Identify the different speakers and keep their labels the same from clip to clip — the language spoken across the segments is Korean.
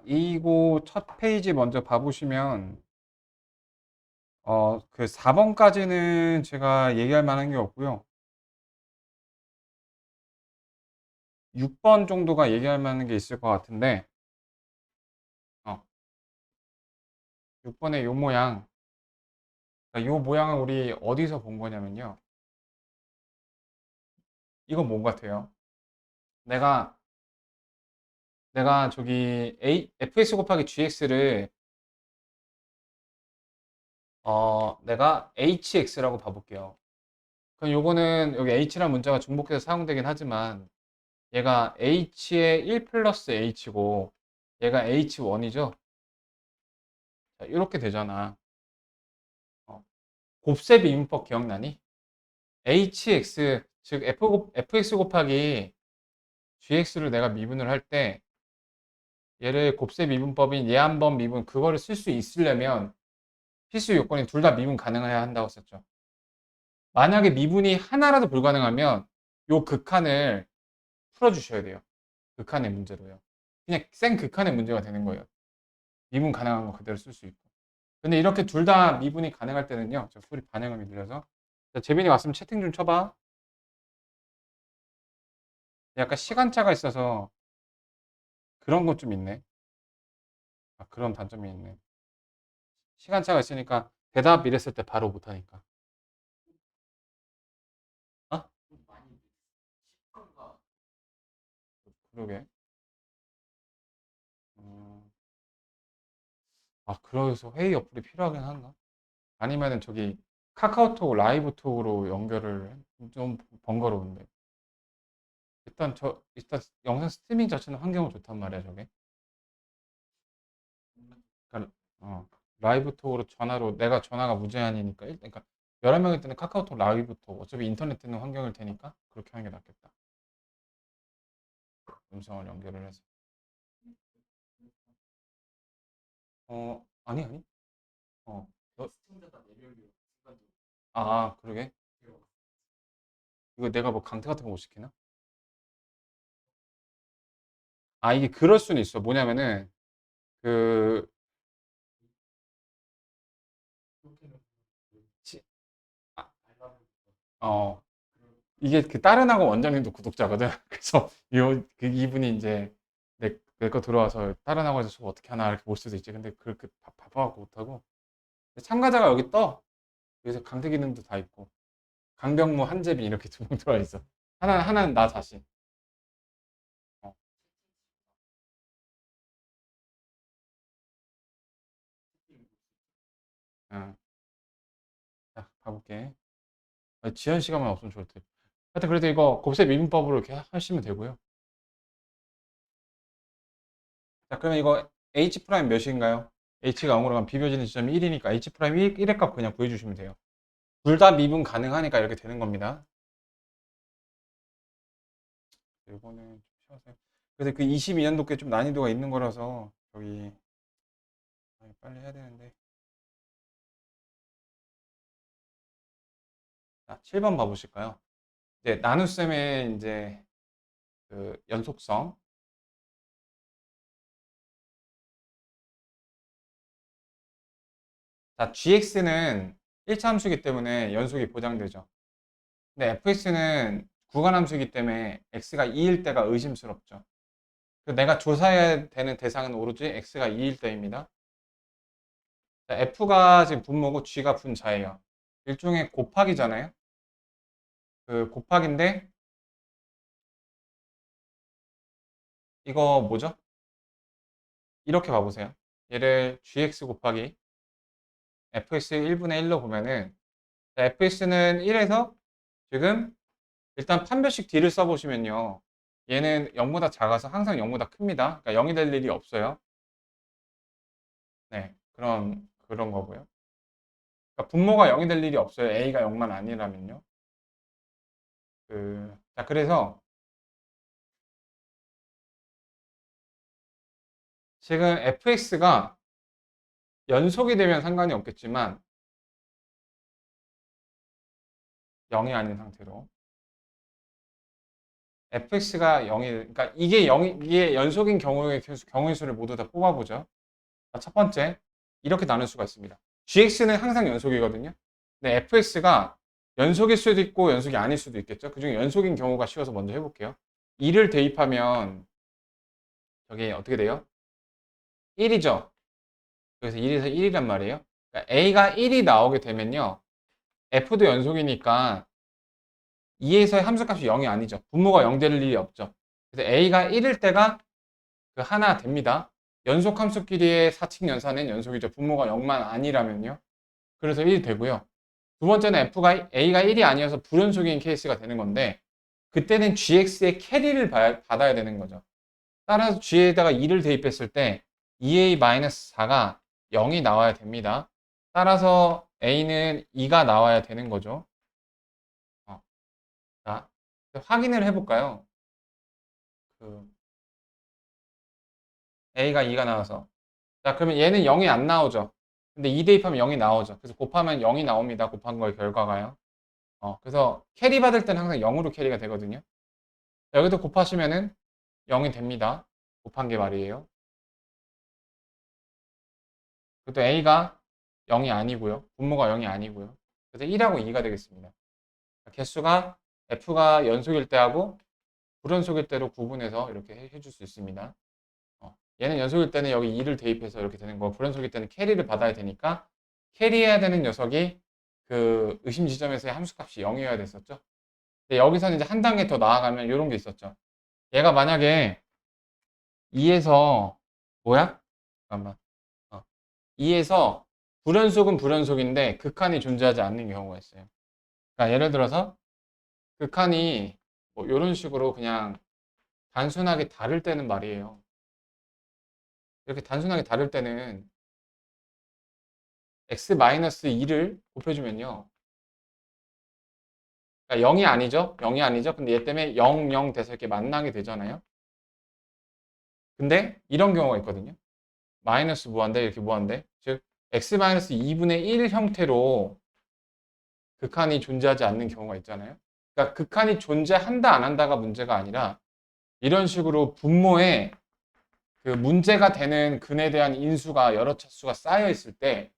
Speaker 1: 이거 첫 페이지 먼저 봐보시면, 그 4번까지는 제가 얘기할 만한 게 없고요. 6번 정도가 얘기할 만한 게 있을 것 같은데, 어, 6번의 요 모양. 요 모양은 우리 어디서 본 거냐면요. 이건 뭔 같아요? 내가, 내가 저기 fx 곱하기 gx를, 내가 hx라고 봐볼게요. 그럼 요거는 여기 h라는 문자가 중복해서 사용되긴 하지만, 얘가 h의 1 플러스 h고, 얘가 h1이죠? 자, 이렇게 되잖아. 어, 곱셈 미분법 기억나니? hx, 즉 fx 곱하기 gx를 내가 미분을 할 때 얘를 곱셈 미분법인 얘 한 번 미분 그거를 쓸 수 있으려면 필수 요건이 둘 다 미분 가능해야 한다고 썼죠. 만약에 미분이 하나라도 불가능하면 요 극한을 풀어주셔야 돼요. 극한의 문제로요. 그냥 생 극한의 문제가 되는 거예요. 미분 가능한 거 그대로 쓸 수 있고. 근데 이렇게 둘 다 미분이 가능할 때는요. 저 소리 반영음이 들려서. 자, 재빈이 왔으면 채팅 좀 쳐봐. 약간 시간차가 있어서 그런 것 좀 있네. 그런 단점이 있네. 시간차가 있으니까 대답 이랬을 때 바로 못하니까. 어? 그러게. 음, 그래서 회의 어플이 필요하긴 한가? 아니면은 저기 카카오톡 라이브톡으로 연결을 좀 번거로운데. 일단 영상 스트리밍 자체는 환경은 좋단 말이야, 저게. 그러니까, 라이브톡으로 전화로 내가 전화가 무제한이니까 그러니까 11명일 때는 카카오톡 라이브톡 어차피 인터넷 되는 환경일 테니까 그렇게 하는 게 낫겠다. 음성을 연결을 해서. 아니, 아니. 어, 너, 그러게. 이거 내가 뭐 강퇴 같은 거 못 시키나? 이게 그럴 수는 있어. 뭐냐면은, 그, 치- 아, 어, 이게 그 다른 학원 원장님도 구독자거든. 그래서 이분이 이제 내 거 들어와서 다른 학원에서 수업 어떻게 하나 이렇게 볼 수도 있지. 근데 그렇게 바빠갖고 못하고. 참가자가 여기 떠. 그래서 강퇴 기능도 다 있고. 강병무, 한재빈 이렇게 두 명 들어와 있어. 하나는 나 자신. 어, 어. 자, 가볼게. 지연 시간만 없으면 좋을 듯. 하여튼 그래도 이거 곱셈 미분법으로 이렇게 하시면 되고요. 자, 그러면 이거 h 프라임 몇인가요? h가 0으로 가면 비교지는 지점이 1이니까 h 프라임 1의 값 그냥 구해주시면 돼요. 둘 다 미분 가능하니까 이렇게 되는 겁니다. 이거는 좀 쉬워서. 그래서 그 22년도께 좀 난이도가 있는 거라서 저기 빨리 해야 되는데. 자, 7번 봐보실까요? 이제 나눗셈의 이제 그 연속성. 자, gx는 1차 함수이기 때문에 연속이 보장되죠. 근데 fx는 구간함수이기 때문에 x가 2일 때가 의심스럽죠. 내가 조사해야 되는 대상은 오로지 x가 2일 때입니다. 자, f가 지금 분모고 g가 분자예요. 일종의 곱하기잖아요. 그 곱하기인데 이거 뭐죠? 이렇게 봐보세요. 얘를 gx 곱하기 fx 1분의 1로 보면은 fx는 1에서 지금 일단 판별식 d를 써보시면요. 얘는 0보다 작아서 항상 0보다 큽니다. 그러니까 0이 될 일이 없어요. 네, 그런 거고요. 그러니까 분모가 0이 될 일이 없어요. a가 0만 아니라면요. 자, 그래서 지금 fx가 연속이 되면 상관이 없겠지만 0이 아닌 상태로 fx가 0이, 그러니까 이게 0, 이게 연속인 경우의 수를 모두 다 뽑아보죠. 첫 번째, 이렇게 나눌 수가 있습니다. gx는 항상 연속이거든요. 근데 fx가 연속일 수도 있고 연속이 아닐 수도 있겠죠. 그중에 연속인 경우가 쉬워서 먼저 해볼게요. 2를 대입하면 저게 어떻게 돼요? 1이죠. 그래서 1에서 1이란 말이에요. 그러니까 a가 1이 나오게 되면요. f도 연속이니까 2에서의 함수값이 0이 아니죠. 분모가 0 될 일이 없죠. 그래서 a가 1일 때가 그 하나 됩니다. 연속 함수끼리의 사칙 연산은 연속이죠. 분모가 0만 아니라면요. 그래서 1이 되고요. 두 번째는 a가 1이 아니어서 불연속인 케이스가 되는 건데 그때는 gx의 캐리를 받아야 되는 거죠. 따라서 g에다가 2를 대입했을 때 2a-4가 0이 나와야 됩니다. 따라서 a는 2가 나와야 되는 거죠. 자, 확인을 해볼까요? 그 a가 2가 나와서 자, 그러면 얘는 0이 안 나오죠. 근데 2 대입하면 0이 나오죠. 그래서 곱하면 0이 나옵니다. 곱한 거의 결과가요. 그래서 캐리 받을 때는 항상 0으로 캐리가 되거든요. 여기도 곱하시면은 0이 됩니다. 곱한 게 말이에요. 그것도 a가 0이 아니고요. 분모가 0이 아니고요. 그래서 1하고 2가 되겠습니다. 개수가 f가 연속일 때하고 불연속일 때로 구분해서 이렇게 해줄 수 있습니다. 얘는 연속일 때는 여기 2를 대입해서 이렇게 되는 거, 불연속일 때는 캐리를 받아야 되니까 캐리해야 되는 녀석이 그 의심 지점에서의 함수값이 0이어야 됐었죠. 근데 여기서는 이제 한 단계 더 나아가면 이런 게 있었죠. 얘가 만약에 2에서 뭐야? 잠깐만. 2에서 불연속은 불연속인데 극한이 존재하지 않는 경우가 있어요. 그러니까 예를 들어서 극한이 뭐 이런 식으로 그냥 단순하게 다를 때는 말이에요. 이렇게 단순하게 다를 때는 x-2를 곱해주면요. 그러니까 0이 아니죠? 0이 아니죠? 근데 얘 때문에 0, 0 돼서 이렇게 만나게 되잖아요. 근데 이런 경우가 있거든요. 마이너스 무한대, 이렇게 무한대. 즉, x-2분의 1 형태로 극한이 존재하지 않는 경우가 있잖아요. 그러니까 극한이 존재한다, 안 한다가 문제가 아니라 이런 식으로 분모에 그 문제가 되는 근에 대한 인수가 여러 차수가 쌓여 있을 때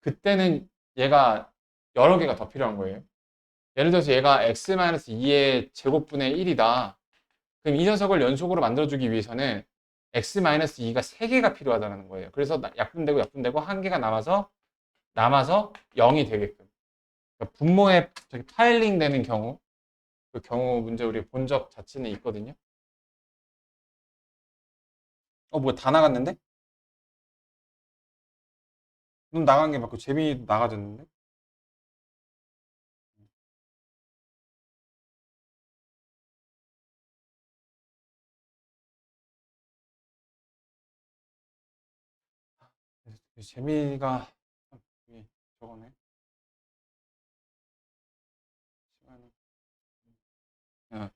Speaker 1: 그때는 얘가 여러 개가 더 필요한 거예요. 예를 들어서 얘가 x-2의 제곱분의 1이다. 그럼 이 녀석을 연속으로 만들어주기 위해서는 x-2가 3개가 필요하다는 거예요. 그래서 약분되고 약분되고 한 개가 남아서 0이 되게끔. 그러니까 분모에 파일링 되는 경우, 그 경우 문제 우리 본 적 자체는 있거든요. 뭐야, 다 나갔는데? 눈 나간 게 맞고 재민이도 나가졌는데? 재민이가 저거네. 시간이. 어,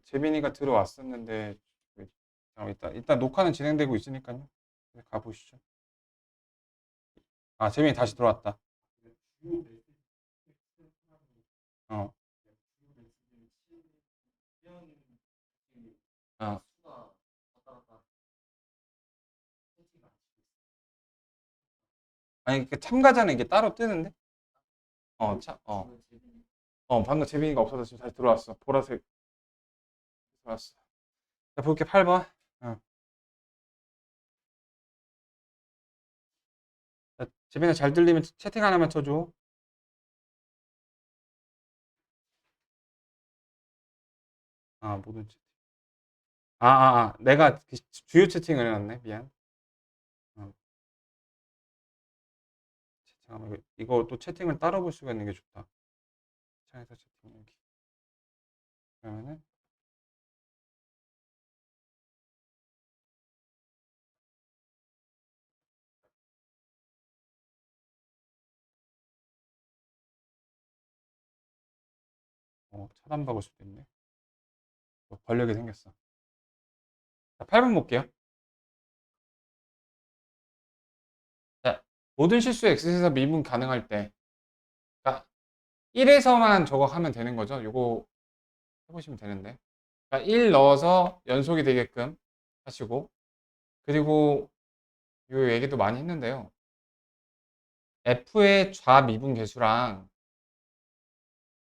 Speaker 1: 재민이가 들어왔었는데 일단 녹화는 진행되고 있으니까요. 가보시죠. 재민이 다시 들어왔다. 어, 어. 아니, 그 참가자는 이게 따로 뜨는데? 참, 방금 재민이가 없어서 지금 다시 들어왔어. 보라색 들어왔어. 자, 볼게 8번. 재민아 잘 들리면 채팅 하나만 쳐줘. 모든 채팅. 내가 그 주요 채팅을 해놨네. 미안. 어, 잠깐만, 이거 또 채팅을 따로 볼 수가 있는 게 좋다. 창에서 채팅 여기. 그러면은, 차단받을 수도 있네. 걸리게 생겼어. 자, 8번 볼게요. 자, 모든 실수 x에서 미분 가능할 때 1에서만 저거 하면 되는 거죠. 요거 해보시면 되는데. 그러니까 1 넣어서 연속이 되게끔 하시고, 그리고 요 얘기도 많이 했는데요. F의 좌미분 계수랑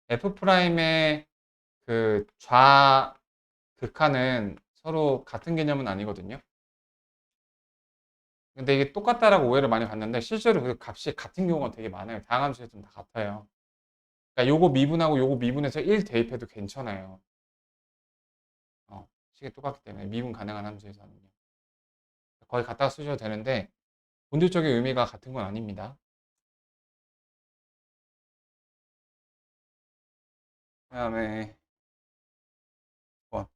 Speaker 1: F'의 그 좌극한은 서로 같은 개념은 아니거든요. 근데 이게 똑같다라고 오해를 많이 받는데 실제로 그 값이 같은 경우가 되게 많아요. 다항함수에서는 다 같아요. 그러니까 요거 미분하고 요거 미분해서 1 대입해도 괜찮아요. 식이 똑같기 때문에 미분 가능한 함수에서는요. 거의 갖다가 쓰셔도 되는데 본질적인 의미가 같은 건 아닙니다. 그 다음에 9번.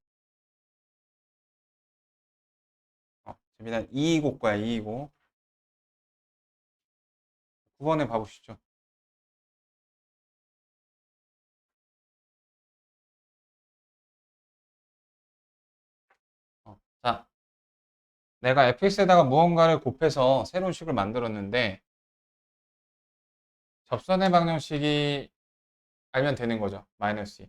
Speaker 1: 재미난 229 거야, 229. 9번에 봐보시죠. 자, 내가 fx에다가 무언가를 곱해서 새로운 식을 만들었는데 접선의 방정식이 알면 되는 거죠. 마이너스 2.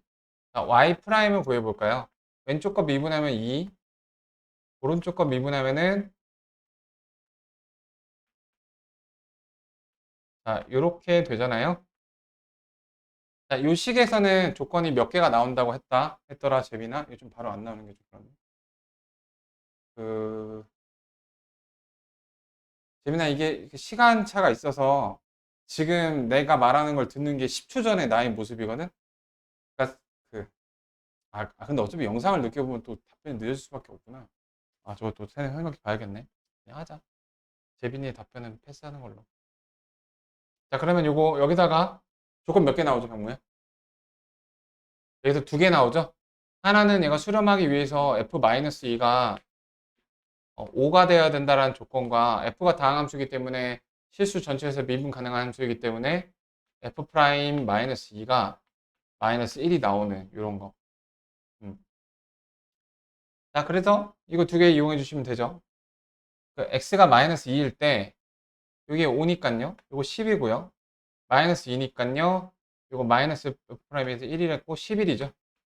Speaker 1: 자, y''을 구해볼까요? 왼쪽 거 미분하면 2, 오른쪽 거 미분하면은 자, 요렇게 되잖아요. 자, 요 식에서는 조건이 몇 개가 나온다고 했더라, 재빈아? 이거 좀 바로 안 나오는 게 좀 그렇네. 그, 재민아, 이게 시간차가 있어서 지금 내가 말하는 걸 듣는 게 10초 전에 나의 모습이거든? 그러니까 그, 근데 어차피 영상을 느껴보면 또 답변이 늦을 수밖에 없구나. 저거 또 생각해 봐야겠네. 그냥 하자. 재빈이의 답변은 패스하는 걸로. 자, 그러면 요거, 여기다가 조건 몇 개 나오죠, 경무에? 여기서 두 개 나오죠? 하나는 얘가 수렴하기 위해서 f-2가 5가 돼야 된다는 조건과 f가 다항함수이기 때문에 실수 전체에서 미분 가능한 함수이기 때문에 f'-2가 마이너스 1이 나오는 이런 거. 자, 그래서 이거 두 개 이용해 주시면 되죠. 그 x가 마이너스 2일 때 이게 5니까요. 이거 10이고요. 마이너스 2니까요. 이거 마이너스 f'에서 1이랬고 11이죠.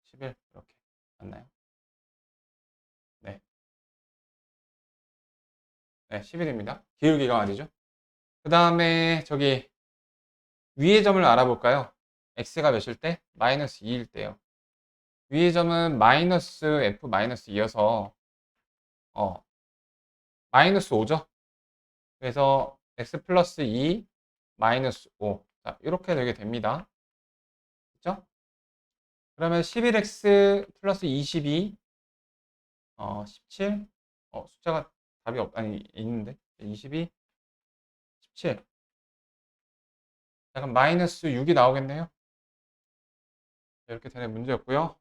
Speaker 1: 11 이렇게 맞나요? 네, 네 11입니다. 기울기가 말이죠. 그 다음에 저기 위의 점을 알아볼까요? x가 몇일 때? 마이너스 2일 때요. 위의 점은 마이너스 f 마이너스 2여서 마이너스 5죠. 그래서 x 플러스 2 마이너스 5. 자, 이렇게 되게 됩니다. 그죠? 그러면 11x 플러스 22 17 숫자가 답이 아니 있는데 22 17. 약간 마이너스 6이 나오겠네요. 이렇게 되는 문제였고요.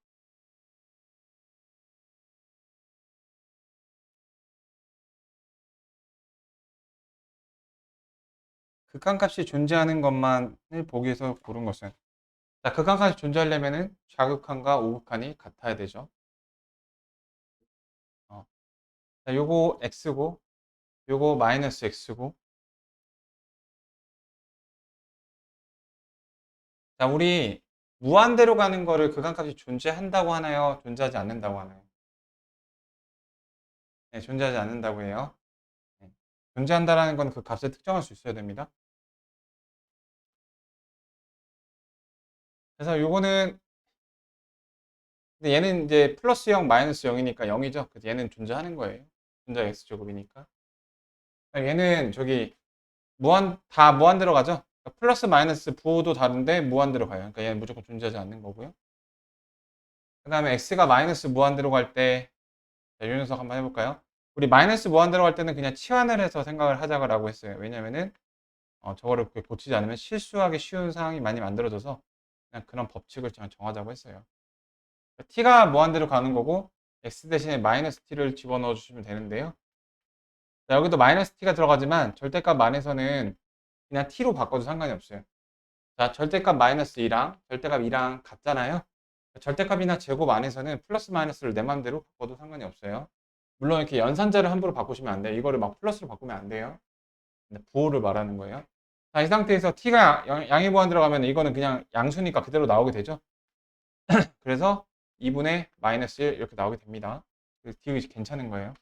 Speaker 1: 극한값이 존재하는 것만을 보기 위해서 고른 것은, 자, 극한값이 존재하려면은 좌극한과 우극한이 같아야 되죠. 자, 요거 x고 요거 마이너스 x고. 자, 우리 무한대로 가는 거를 극한값이 존재한다고 하나요? 존재하지 않는다고 하나요? 네, 존재하지 않는다고 해요. 네. 존재한다라는 건 그 값을 특정할 수 있어야 됩니다. 그래서 요거는, 근데 얘는 이제 플러스 0, 마이너스 0이니까 0이죠. 그래서 얘는 존재하는 거예요. 존재 x제곱이니까. 얘는 저기 다 무한대로 가죠. 그러니까 플러스 마이너스 부호도 다른데 무한대로 가요. 그러니까 얘는 무조건 존재하지 않는 거고요. 그 다음에 x가 마이너스 무한대로 갈 때, 자, 요 녀석 한번 해볼까요? 우리 마이너스 무한대로 갈 때는 그냥 치환을 해서 생각을 하자고 했어요. 왜냐면은 저거를 그렇게 고치지 않으면 실수하기 쉬운 상황이 많이 만들어져서 그냥 그런 법칙을 정하자고 했어요. 그러니까 t가 무한대로 가는 거고 x 대신에 마이너스 t를 집어넣어 주시면 되는데요. 자, 여기도 마이너스 t가 들어가지만 절대값 안에서는 그냥 t로 바꿔도 상관이 없어요. 자, 절대값 마이너스 2랑 절대값 2랑 같잖아요. 절대값이나 제곱 안에서는 플러스 마이너스를 내 맘대로 바꿔도 상관이 없어요. 물론 이렇게 연산자를 함부로 바꾸시면 안 돼요. 이거를 막 플러스로 바꾸면 안 돼요. 근데 부호를 말하는 거예요. 자, 이 상태에서 t가 양의 보안 들어가면 이거는 그냥 양수니까 그대로 나오게 되죠. 그래서 2분의 마이너스 1 이렇게 나오게 됩니다. 디귿이 괜찮은 거예요.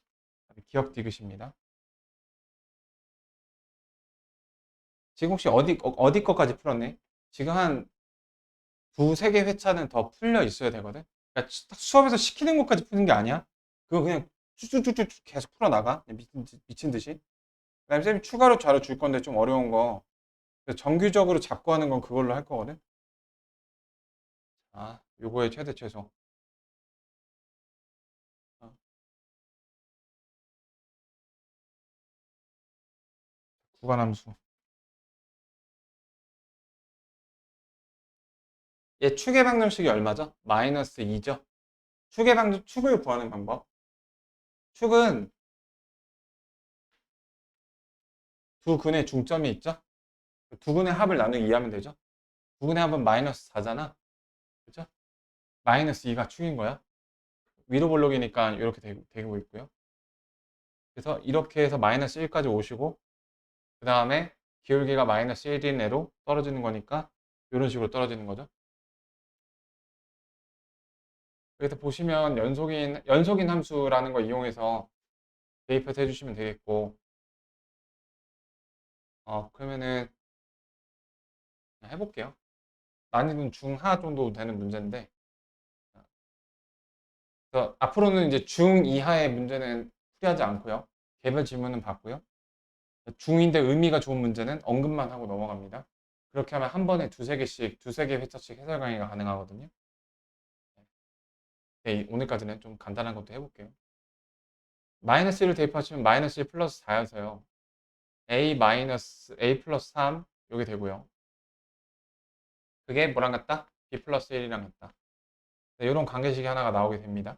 Speaker 1: 기억 디귿입니다. 지금 혹시 어디 것까지 풀었네? 지금 한 두세 개 회차는 더 풀려 있어야 되거든. 그러니까 딱 수업에서 시키는 것까지 푸는 게 아니야. 그거 그냥 쭉쭉쭉쭉 계속 풀어나가. 그냥 미친 듯이. 그다음에 쌤이 추가로 자료 줄 건데 좀 어려운 거. 정규적으로 잡고 하는 건 그걸로 할 거거든. 아, 요거의 최대 최소. 어, 구간함수. 얘 축의 방정식이 얼마죠? 마이너스 2죠? 축을 구하는 방법. 축은 두 근의 중점이 있죠? 두 근의 합을 나누기 2하면 되죠? 두 근의 합은 마이너스 4잖아. 그죠? 마이너스 2가 축인 거야. 위로 볼록이니까 이렇게 되고 있고요. 그래서 이렇게 해서 마이너스 1까지 오시고, 그 다음에 기울기가 마이너스 1인 애로 떨어지는 거니까 이런 식으로 떨어지는 거죠. 그래서 보시면 연속인 함수라는 거 이용해서 대입해서 해주시면 되겠고, 그러면은 해볼게요. 난이도는 중하 정도 되는 문제인데, 그래서 앞으로는 이제 중 이하의 문제는 풀이하지 않고요. 개별 질문은 받고요. 중인데 의미가 좋은 문제는 언급만 하고 넘어갑니다. 그렇게 하면 한 번에 두세 개씩, 두세 개 회차씩 해설 강의가 가능하거든요. 네, 오늘까지는 좀 간단한 것도 해볼게요. 마이너스 1을 대입하시면 마이너스 1 플러스 4여서요. a 마이너스 a 플러스 3 요게 되고요. 그게 뭐랑 같다? b 플러스 1이랑 같다. 네, 이런 관계식이 하나가 나오게 됩니다.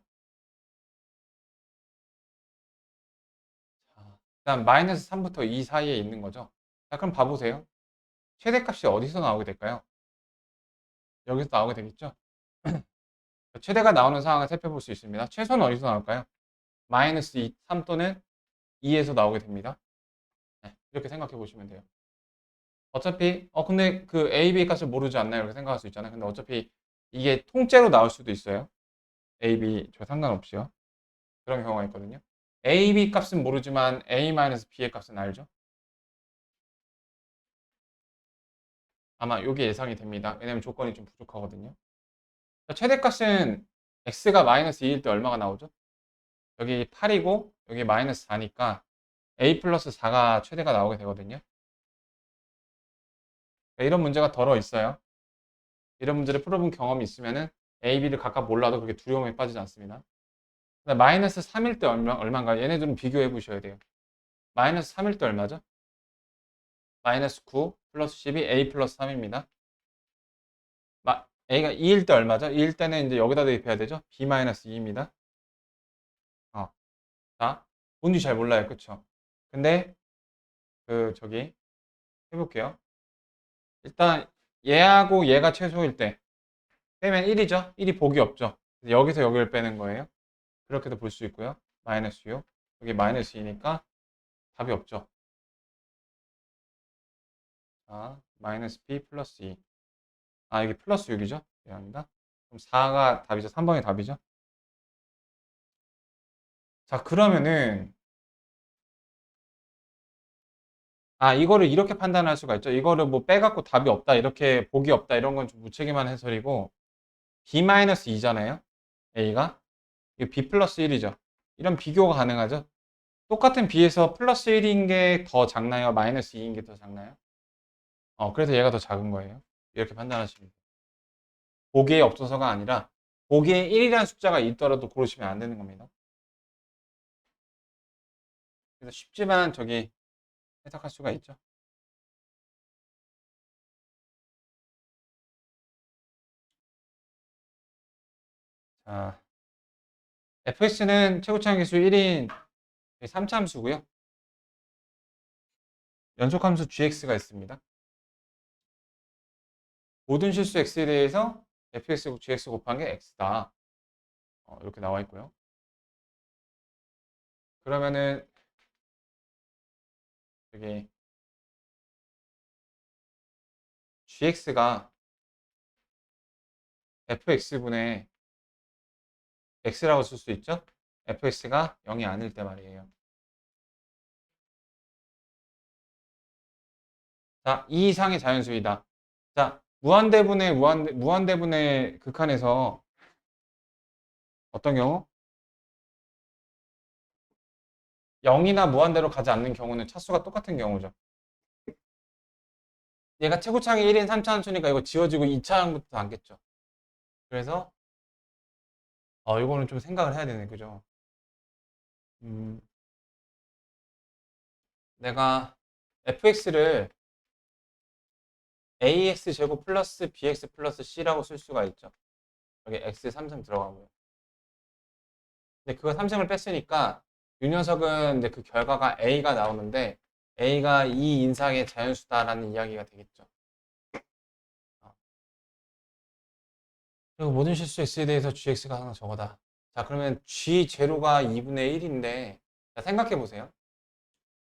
Speaker 1: 자, 그다음 마이너스 3부터 2 사이에 있는 거죠. 자, 그럼 봐보세요. 최대값이 어디서 나오게 될까요? 여기서 나오게 되겠죠? 최대가 나오는 상황을 살펴볼 수 있습니다. 최소는 어디서 나올까요? 마이너스 2, 3 또는 2에서 나오게 됩니다. 네, 이렇게 생각해 보시면 돼요. 어차피 근데 그 A, B 값을 모르지 않나요? 이렇게 생각할 수 있잖아요. 근데 어차피 이게 통째로 나올 수도 있어요. A, B 저 상관없이요. 그런 경우가 있거든요. A, B 값은 모르지만 A-B의 값은 알죠? 아마 이게 예상이 됩니다. 왜냐면 조건이 좀 부족하거든요. 최대값은 x가 마이너스 2일 때 얼마가 나오죠? 여기 8이고 여기 마이너스 4니까 a 플러스 4가 최대가 나오게 되거든요. 이런 문제가 덜어 있어요. 이런 문제를 풀어본 경험이 있으면은 a, b를 각각 몰라도 그렇게 두려움에 빠지지 않습니다. 마이너스 3일 때 얼마인가? 얘네들은 비교해 보셔야 돼요. 마이너스 3일 때 얼마죠? 마이너스 9 플러스 12 a 플러스 3입니다. a가 2일 때 얼마죠? 2일 때는 이제 여기다 대입해야 되죠? b 마이너스 2입니다. 자, 뭔지 잘 몰라요. 그쵸? 근데 저기 해볼게요. 일단 얘하고 얘가 최소일 때 빼면 1이죠? 1이 복이 없죠? 여기서 여기를 빼는 거예요. 그렇게도 볼 수 있고요. 마이너스 6 여기 마이너스 2니까 답이 없죠. 자, 마이너스 b 플러스 2 여기 플러스 6이죠? 미안합니다. 그럼 4가 답이죠. 3번이 답이죠. 자, 그러면은 이거를 이렇게 판단할 수가 있죠. 이거를 뭐 빼갖고 답이 없다, 이렇게 복이 없다, 이런 건 좀 무책임한 해설이고 b-2잖아요. a가 이거 b 플러스 1이죠. 이런 비교가 가능하죠. 똑같은 b에서 플러스 1인 게 더 작나요? 마이너스 2인 게 더 작나요? 그래서 얘가 더 작은 거예요. 이렇게 판단하시면 돼요. 보기에 없어서가 아니라 보기에 1이라는 숫자가 있더라도 고르시면 안 되는 겁니다. 그래서 쉽지만 저기 해석할 수가 있죠. 자, fx는 최고차항 계수 1인 3차함수고요. 연속함수 gx가 있습니다. 모든 실수 x에 대해서 fx gx 곱한 게 x다. 이렇게 나와 있고요. 그러면은 여기 gx가 fx분의 x라고 쓸 수 있죠? fx가 0이 아닐 때 말이에요. 자, 이 이상의 자연수이다. 자, 무한대분의 극한에서 어떤 경우? 0이나 무한대로 가지 않는 경우는 차수가 똑같은 경우죠. 얘가 최고차항이 1인 3차 함수니까 이거 지워지고 2차항부터 안겠죠. 그래서 이거는 좀 생각을 해야 되네, 그죠? 음, 내가 fx를 ax 제곱 플러스 bx 플러스 c라고 쓸 수가 있죠. 여기 x 3승 들어가고요. 근데 그거 3승을 뺐으니까 이 녀석은 이제 그 결과가 a가 나오는데 a가 이 인상의 자연수다라는 이야기가 되겠죠. 그리고 모든 실수 x에 대해서 gx가 항상 저거다. 자, 그러면 g 제로가 2분의 1인데 자, 생각해 보세요.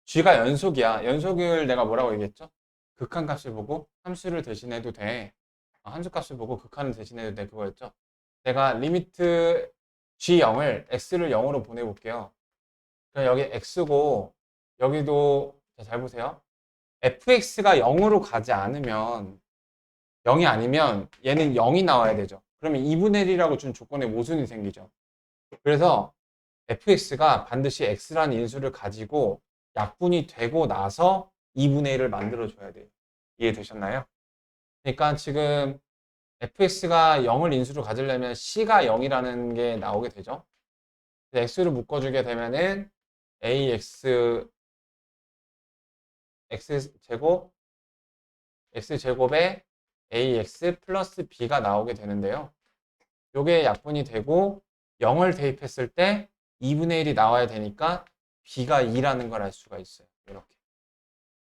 Speaker 1: g가 연속이야. 연속을 내가 뭐라고 얘기했죠? 극한값을 보고 함수를 대신해도 돼. 함수값을 보고 극한을 대신해도 돼. 그거였죠. 내가 리미트 g0을 x를 0으로 보내볼게요. 그럼 여기 x고 여기도 잘 보세요. fx가 0으로 가지 않으면 0이 아니면 얘는 0이 나와야 되죠. 그러면 2분의 1이라고 준 조건에 모순이 생기죠. 그래서 fx가 반드시 x라는 인수를 가지고 약분이 되고 나서 2분의 1을 만들어줘야 돼요. 이해되셨나요? 그러니까 지금 fx가 0을 인수로 가지려면 c가 0이라는 게 나오게 되죠. x를 묶어주게 되면은 ax x제곱 x제곱에 ax 플러스 b가 나오게 되는데요. 요게 약분이 되고 0을 대입했을 때 2분의 1이 나와야 되니까 b가 2라는 걸 알 수가 있어요. 이렇게.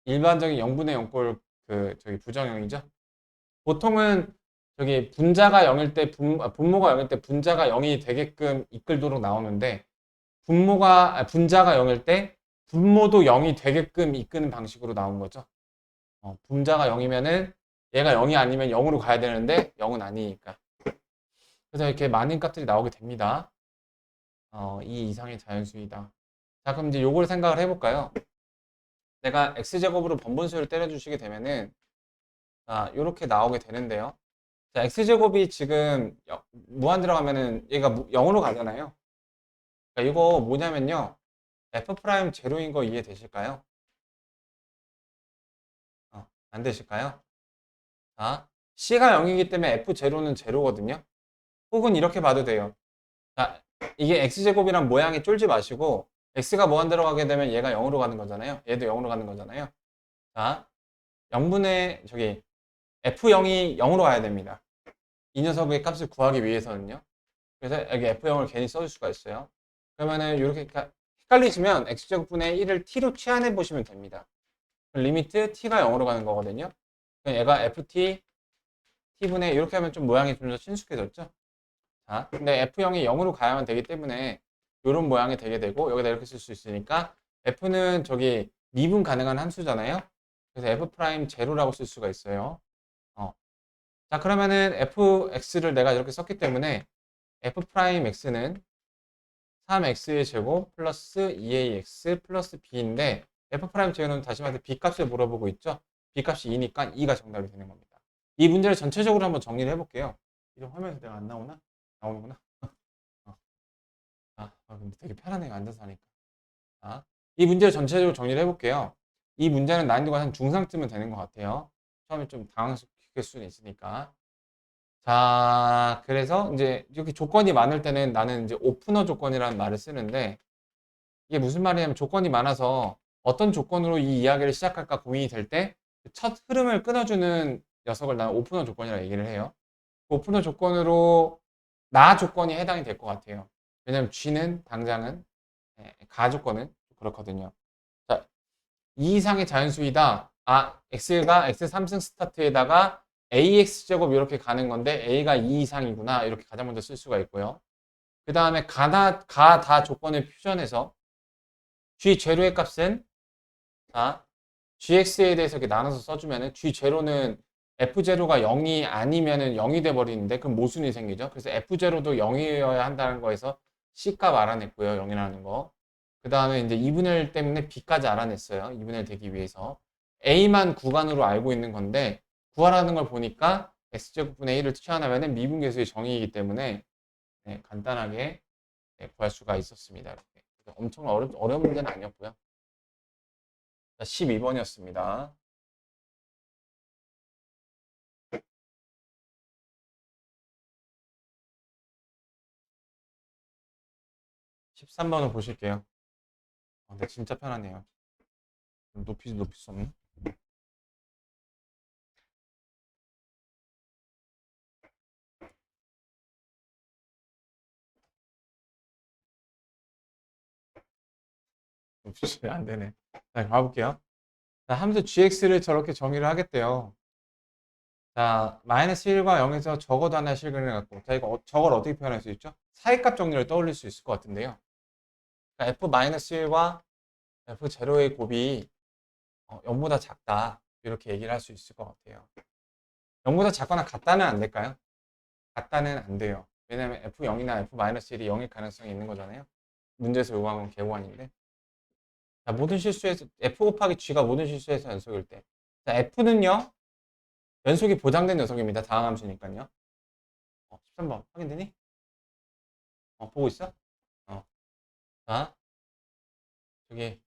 Speaker 1: 일반적인 0분의 0꼴 저기 부정형이죠. 보통은 저기 분자가 0일 때 분모가 0일 때 분자가 0이 되게끔 이끌도록 나오는데 분자가 0일 때 분모도 0이 되게끔 이끄는 방식으로 나온 거죠. 분자가 0이면은 얘가 0이 아니면 0으로 가야 되는데 0은 아니니까. 그래서 이렇게 많은 값들이 나오게 됩니다. 이 이상의 자연수이다. 자, 그럼 이제 요걸 생각을 해볼까요? 내가 x제곱으로 번분수를 때려주시게 되면은 요렇게 나오게 되는데요. 자, x제곱이 지금 무한 들어가면은 얘가 0으로 가잖아요. 그러니까 이거 뭐냐면요. f 프라임 제로인 거 이해되실까요? 안 되실까요? 자, c가 0이기 때문에 f 제로는 제로거든요. 혹은 이렇게 봐도 돼요. 자, 이게 x제곱이란 모양이 쫄지 마시고 x가 무한 들어가게 되면 얘가 0으로 가는 거잖아요. 얘도 0으로 가는 거잖아요. 자, 0분의 저기 f0이 0으로 가야 됩니다. 이 녀석의 값을 구하기 위해서는요. 그래서 여기 f0을 괜히 써줄 수가 있어요. 그러면은 이렇게 헷갈리시면 x제곱분의 1을 t로 치환해 보시면 됩니다. 리미트 t가 0으로 가는 거거든요. 그럼 얘가 ft t분의 이렇게 하면 좀 모양이 좀 더 친숙해졌죠. 자, 근데 f0이 0으로 가야만 되기 때문에 이런 모양이 되게 되고 여기다 이렇게 쓸 수 있으니까 f는 저기 미분 가능한 함수잖아요. 그래서 f 프라임 제로라고 쓸 수가 있어요. 자, 그러면은 fx를 내가 이렇게 썼기 때문에 f 프라임 x는 3x의 제곱 플러스 2ax 플러스 b인데 f 프라임 제곱은 다시 말해서 b 값을 물어보고 있죠. b 값이 2니까 2가 정답이 되는 겁니다. 이 문제를 전체적으로 한번 정리를 해볼게요. 이런 화면에서 내가 안 나오나? 나오는구나. 어. 근데 되게 편하네요. 앉아서 하니까. 이 문제를 전체적으로 정리를 해볼게요. 이 문제는 난이도가 한 중상쯤은 되는 것 같아요. 처음에 좀 당황스러울 수는 있으니까. 자, 그래서 이제 이렇게 조건이 많을 때는 나는 이제 오프너 조건이라는 말을 쓰는데 이게 무슨 말이냐면 조건이 많아서 어떤 조건으로 이 이야기를 시작할까 고민이 될 때 첫 흐름을 끊어주는 녀석을 나는 오프너 조건이라고 얘기를 해요. 오프너 조건으로 나 조건이 해당이 될 것 같아요. 왜냐면 G는 당장은 가 조건은 그렇거든요. 자, 이 이상의 자연수이다. X가 X 3승 스타트에다가 AX제곱 이렇게 가는 건데 A가 2 이상이구나. 이렇게 가장 먼저 쓸 수가 있고요. 그 다음에 다 조건을 퓨전해서 G 제로의 값은 GX에 대해서 이렇게 나눠서 써주면은 G 제로는 F0가 0이 아니면은 0이 돼 버리는데 그럼 모순이 생기죠. 그래서 F0도 0이어야 한다는 거에서 C값 알아냈고요. 0이라는 거. 그 다음에 이제 2분의 1 때문에 B까지 알아냈어요. 2분의 1 되기 위해서. A만 구간으로 알고 있는 건데 구하라는 걸 보니까 X제곱분의 1을 취하나면은 미분계수의 정의이기 때문에 네, 간단하게 네, 구할 수가 있었습니다. 이렇게. 엄청 어려운 문제는 아니었고요. 12번이었습니다. 13번을 보실게요. 근데 진짜 편하네요. 높일 수 없네. 안 되네. 자, 가볼게요. 자, 함수 gx를 저렇게 정의를 하겠대요. 자, 마이너스 1과 0에서 적어도 하나의 실근을 갖고. 자, 이거 저걸 어떻게 표현할 수 있죠? 사이값 정리를 떠올릴 수 있을 것 같은데요. 그러니까 f-1과 f0의 곱이 0보다 작다. 이렇게 얘기를 할 수 있을 것 같아요. 0보다 작거나 같다는 안 될까요? 같다는 안 돼요. 왜냐면 f0이나 f-1이 0일 가능성이 있는 거잖아요. 문제에서 요구한 건 개호환인데. 자, 모든 실수에서 f 곱하기 g가 모든 실수에서 연속일 때. 자, f는요. 연속이 보장된 녀석입니다. 다항 함수니까요. 13번 확인되니? 보고 있어? 어. 자, 저기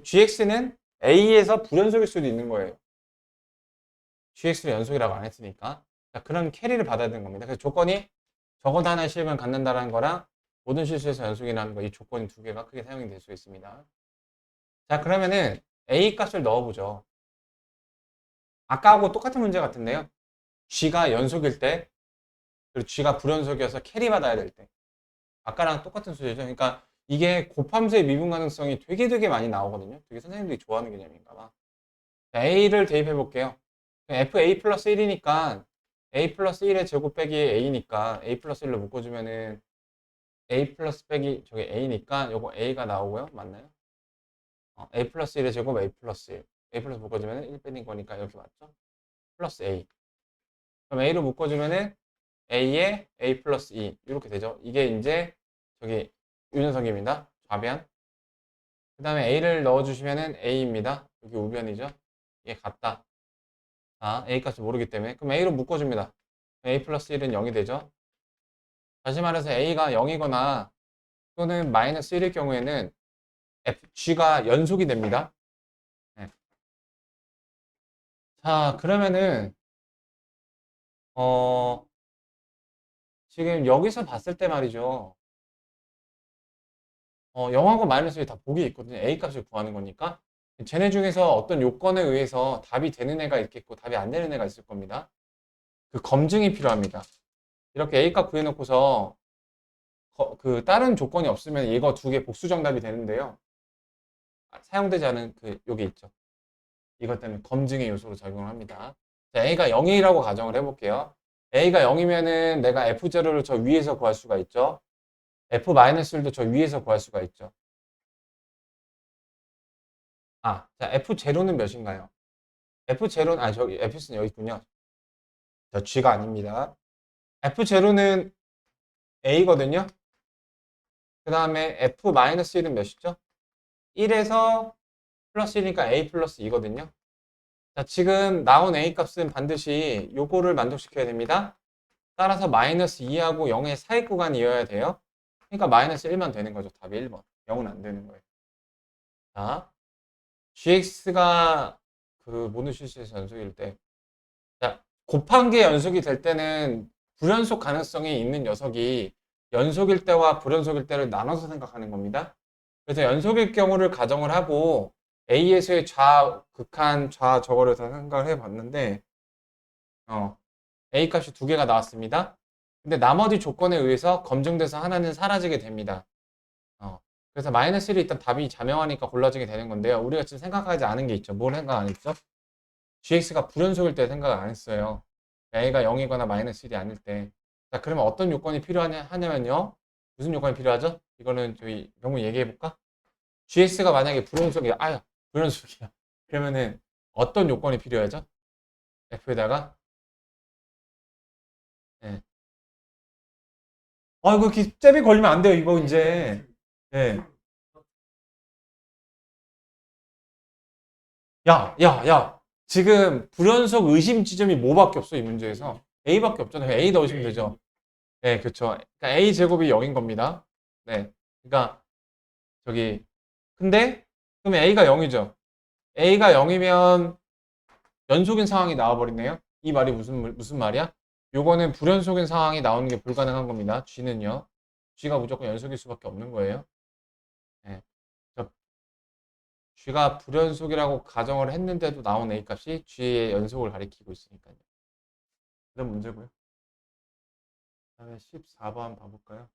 Speaker 1: gx는 a에서 불연속일 수도 있는 거예요. gx를 연속이라고 안 했으니까. 자, 그런 캐리를 받아야 되는 겁니다. 그래서 조건이 적어도 하나의 실수를 갖는다는 거랑 모든 실수에서 연속이라는 거, 이 조건이 두 개가 크게 사용이 될 수 있습니다. 자, 그러면은 a 값을 넣어보죠. 아까하고 똑같은 문제 같은데요. g가 연속일 때, 그리고 g가 불연속이어서 캐리 받아야 될 때. 아까랑 똑같은 수제죠. 그러니까 이게 곱함수의 미분 가능성이 되게 많이 나오거든요. 되게 선생님들이 좋아하는 개념인가 봐. 자, a를 대입해 볼게요. fa 플러스 1이니까 a 플러스 1의 제곱 빼기 a니까 a 플러스 1로 묶어주면은 a 플러스 빼기 저게 a니까 요거 a가 나오고요. 맞나요? a 플러스 1의 제곱 a 플러스 1. a 플러스 묶어주면은 1 빼는 거니까 이렇게 맞죠? 플러스 a. 그럼 a로 묶어주면은 a에 a 플러스 2 이렇게 되죠. 이게 이제 저기 유연성입니다. 좌변. 그 다음에 a를 넣어주시면은 a입니다. 여기 우변이죠. 이게 같다. 자, a 값을 모르기 때문에 그럼 a로 묶어줍니다. a 플러스 1은 0이 되죠. 다시 말해서 a가 0이거나 또는 마이너스 1일 경우에는 g가 연속이 됩니다. 네. 자, 그러면은 어 지금 여기서 봤을 때 말이죠. 0하고 마이너스 1다 복이 있거든요. a 값을 구하는 거니까. 쟤네 중에서 어떤 요건에 의해서 답이 되는 애가 있겠고 답이 안 되는 애가 있을 겁니다. 그 검증이 필요합니다. 이렇게 A값 구해놓고서 그 다른 조건이 없으면 이거 두 개 복수 정답이 되는데요. 사용되지 않은 그 요게 있죠. 이것 때문에 검증의 요소로 작용을 합니다. 자, A가 0이라고 가정을 해볼게요. A가 0이면은 내가 F0를 저 위에서 구할 수가 있죠. F-1도 저 위에서 구할 수가 있죠. 자, F0는 몇인가요? F0는, 저기, F는 여기 있군요. 저 G가 아닙니다. F0는 A거든요. 그 다음에 F-1은 몇이죠? 1에서 플러스 1이니까 A 플러스 2거든요. 자, 지금 나온 A 값은 반드시 요거를 만족시켜야 됩니다. 따라서 마이너스 2하고 0의 사이 구간이어야 돼요. 그러니까 마이너스 1만 되는 거죠. 답이 1번. 0은 안 되는 거예요. 자, gx가 그 모든 실수에서 연속일 때. 자, 곱한 게 연속이 될 때는 불연속 가능성이 있는 녀석이 연속일 때와 불연속일 때를 나눠서 생각하는 겁니다. 그래서 연속일 경우를 가정을 하고 A에서의 극한, 저거를 다 생각을 해봤는데 A 값이 두 개가 나왔습니다. 근데 나머지 조건에 의해서 검증돼서 하나는 사라지게 됩니다. 그래서 마이너스 1이 일단 답이 자명하니까 골라지게 되는 건데요. 우리가 지금 생각하지 않은 게 있죠. 뭘 생각 안 했죠? gx가 불연속일 때 생각을 안 했어요. a가 0이거나 마이너스 1이 아닐 때. 자, 그러면 어떤 요건이 필요하냐면요. 무슨 요건이 필요하죠? 이거는 저희 명문 얘기해 볼까? gx가 만약에 불연속이야. 불연속이야. 그러면은 어떤 요건이 필요하죠? F에다가 예. 아, 이거 잽이 걸리면 안 돼요, 이거 이제. 예. 야. 지금 불연속 의심 지점이 뭐밖에 없어, 이 문제에서. A밖에 없잖아요. A 넣으시면 되죠. 네, 그렇죠. 그러니까 A 제곱이 0인 겁니다. 네. 그러니까 저기 근데 그럼 A가 0이죠. A가 0이면 연속인 상황이 나와버리네요. 이 말이 무슨 말이야? 요거는 불연속인 상황이 나오는 게 불가능한 겁니다. G는요. G가 무조건 연속일 수밖에 없는 거예요. 네. G가 불연속이라고 가정을 했는데도 나온 A 값이 G의 연속을 가리키고 있으니까요. 그런 문제고요. 다음에 14번 봐볼까요?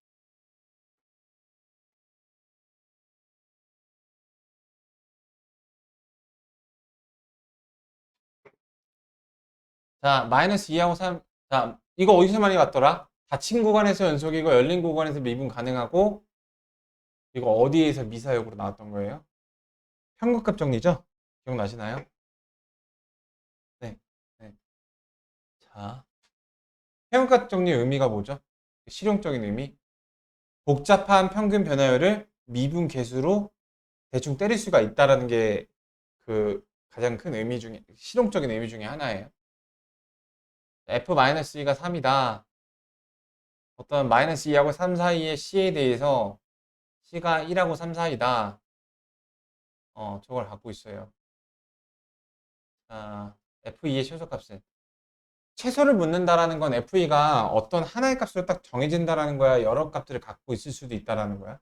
Speaker 1: 자, 마이너스 2하고 3. 자, 이거 어디서 많이 봤더라? 닫힌 구간에서 연속이고 열린 구간에서 미분 가능하고 이거 어디에서 미사역으로 나왔던 거예요? 편국값 정리죠? 기억나시나요? 네. 네. 자, 편국값 정리의 의미가 뭐죠? 실용적인 의미. 복잡한 평균 변화율을 미분 계수로 대충 때릴 수가 있다라는 게 그 가장 큰 의미 중에 실용적인 의미 중에 하나예요. F-2가 3이다. 어떤 마이너스 2하고 3 사이의 C에 대해서 C가 1하고 3 사이다. 저걸 갖고 있어요. 자, F2의 최소값은 최소를 묻는다라는 건 F2가 어떤 하나의 값으로 딱 정해진다라는 거야? 여러 값들을 갖고 있을 수도 있다라는 거야?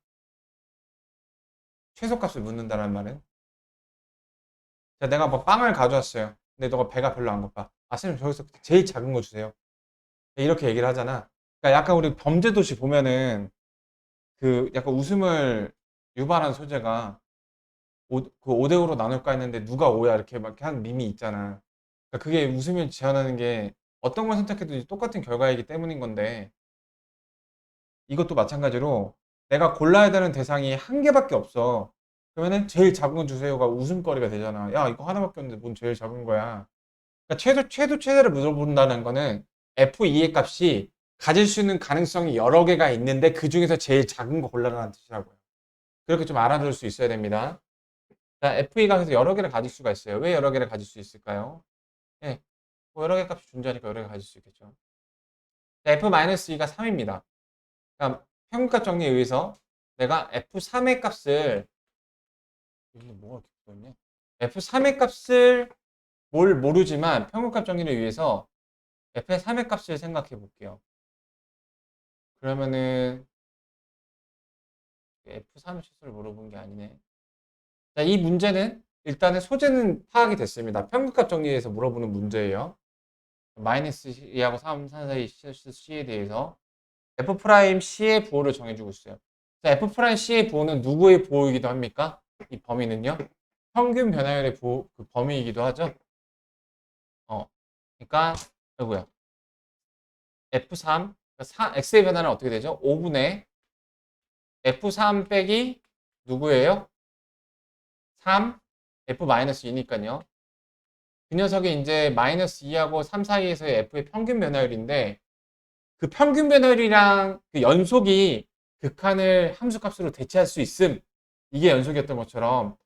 Speaker 1: 최소값을 묻는다라는 말은? 자, 내가 뭐 빵을 가져왔어요. 근데 너가 배가 별로 안 고파. 아, 선생님, 저기서 제일 작은 거 주세요. 이렇게 얘기를 하잖아. 그러니까 약간 우리 범죄도시 보면은 그 약간 웃음을 유발한 소재가 그 5대 5로 나눌까 했는데 누가 5야 이렇게 막 한 밈이 있잖아. 그러니까 그게 웃음을 지어내는 게 어떤 걸 선택해도 똑같은 결과이기 때문인 건데 이것도 마찬가지로 내가 골라야 되는 대상이 한 개밖에 없어. 그러면은 제일 작은 거 주세요가 웃음거리가 되잖아. 야, 이거 하나밖에 없는데 뭔 제일 작은 거야. 그러니까 최대를 물어본다는 거는 F2의 값이 가질 수 있는 가능성이 여러 개가 있는데 그 중에서 제일 작은 거 골라라는 뜻이라고요. 그렇게 좀 알아둘 수 있어야 됩니다. 자, FE가 그래서 여러 개를 가질 수가 있어요. 왜 여러 개를 가질 수 있을까요? 예, 뭐 여러 개 값이 존재하니까 여러 개 가질 수 있겠죠. 자, F-2가 3입니다. 그러니까 평균값 정리에 의해서 내가 F3의 값을 이게 뭐가 이렇게 보였냐? F3의 값을 뭘 모르지만 평균값 정리를 위해서 F3의 값을 생각해 볼게요. 그러면은 F3의 최소를 물어본 게 아니네. 자, 이 문제는 일단은 소재는 파악이 됐습니다. 평균값 정리에서 물어보는 문제예요. 마이너스 C하고 3 사이 C에 대해서 F' C의 부호를 정해주고 있어요. 자, F' C의 부호는 누구의 부호이기도 합니까? 이 범위는요? 평균 변화율의 부호, 그 범위이기도 하죠. 그러니까 이거야. F3, X의 변화는 어떻게 되죠? 5분의 F3 빼기 누구예요? 3, F-2니까요. 그 녀석이 이제 마이너스 2하고 3 사이에서의 F의 평균 변화율인데 그 평균 변화율이랑 그 연속이 극한을 함수값으로 대체할 수 있음. 이게 연속이었던 것처럼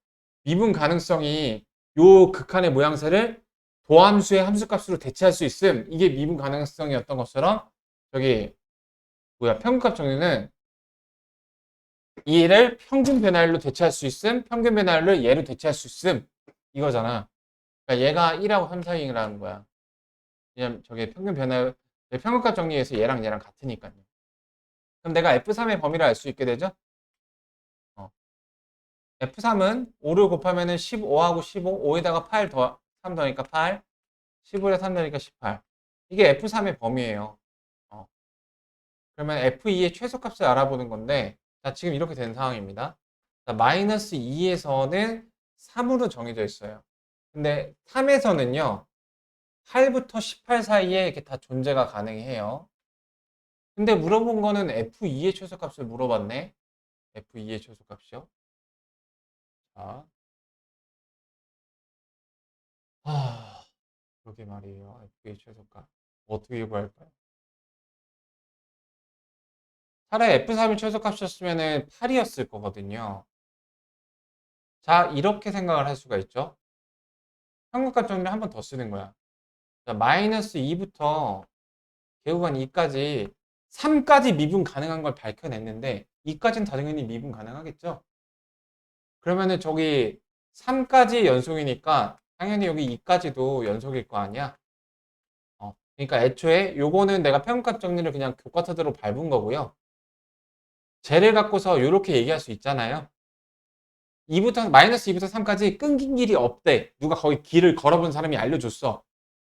Speaker 1: 미분 가능성이 요 극한의 모양새를 도함수의 함수값으로 대체할 수 있음. 이게 미분 가능성이었던 것처럼 저기 뭐야 평균값 정리는 얘를 평균 변화율로 대체할 수 있음. 평균 변화율을 얘로 대체할 수 있음. 이거잖아. 그러니까 얘가 1하고 3 사이라는 거야. 왜냐면 저게 평균 변화율 평균값 정리해서 얘랑 같으니까요. 그럼 내가 F3의 범위를 알 수 있게 되죠? F3은 5를 곱하면은 15하고 15, 5에다가 8 더, 3 더니까 8, 15에 3 더니까 18. 이게 F3의 범위예요. 어. 그러면 F2의 최소값을 알아보는 건데, 자, 지금 이렇게 된 상황입니다. 자, 마이너스 2에서는 3으로 정해져 있어요. 근데 3에서는요, 8부터 18 사이에 이렇게 다 존재가 가능해요. 근데 물어본 거는 F2의 최소값을 물어봤네. F2의 최소값이요. 자, 하... 그러게 말이에요. FA 최소값. 어떻게 구할까요? 차라리 F3이 최소값이었으면 8이었을 거거든요. 자, 이렇게 생각을 할 수가 있죠. 평균값 정리를 한 번 더 쓰는 거야. 자, 마이너스 2부터 개구간 2까지 3까지 미분 가능한 걸 밝혀냈는데 2까지는 당연히 미분 가능하겠죠. 그러면은 저기 3까지 연속이니까 당연히 여기 2까지도 연속일 거 아니야. 그러니까 애초에 요거는 내가 평균값 정리를 그냥 교과서대로 밟은 거고요. 쟤를 갖고서 이렇게 얘기할 수 있잖아요. 2부터 마이너스 2부터 3까지 끊긴 길이 없대. 누가 거기 길을 걸어본 사람이 알려줬어.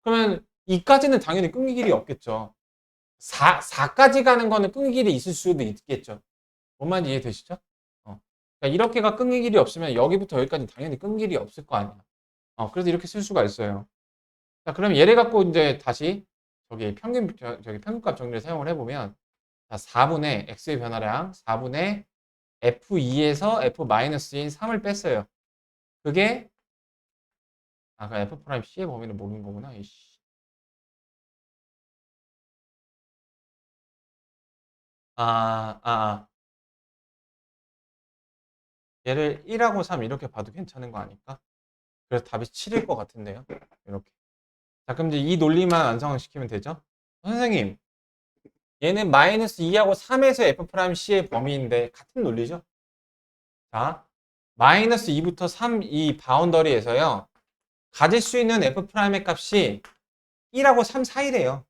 Speaker 1: 그러면 2까지는 당연히 끊긴 길이 없겠죠. 4까지 가는 거는 끊긴 길이 있을 수도 있겠죠. 뭔 말인지 이해되시죠? 그러니까 이렇게가 끊긴 길이 없으면 여기부터 여기까지 당연히 끊긴 길이 없을 거 아니야. 그래서 이렇게 쓸 수가 있어요. 자, 그럼 얘를 갖고 이제 다시 저기 평균값 정리를 사용을 해보면 자, 4분의 x의 변화량 4분의 f2에서 f-인 3을 뺐어요. 그게 그 f'C의 범위를 모르는 거구나. 이씨. 아, 아, 아. 얘를 1하고 3 이렇게 봐도 괜찮은 거 아닐까? 그래서 답이 7일 것 같은데요. 이렇게. 자, 그럼 이제 이 논리만 완성시키면 되죠? 선생님, 얘는 마이너스 2하고 3에서 f'C의 범위인데 같은 논리죠? 자, 마이너스 2부터 3 이 바운더리에서요. 가질 수 있는 f'의 값이 1하고 3 사이래요.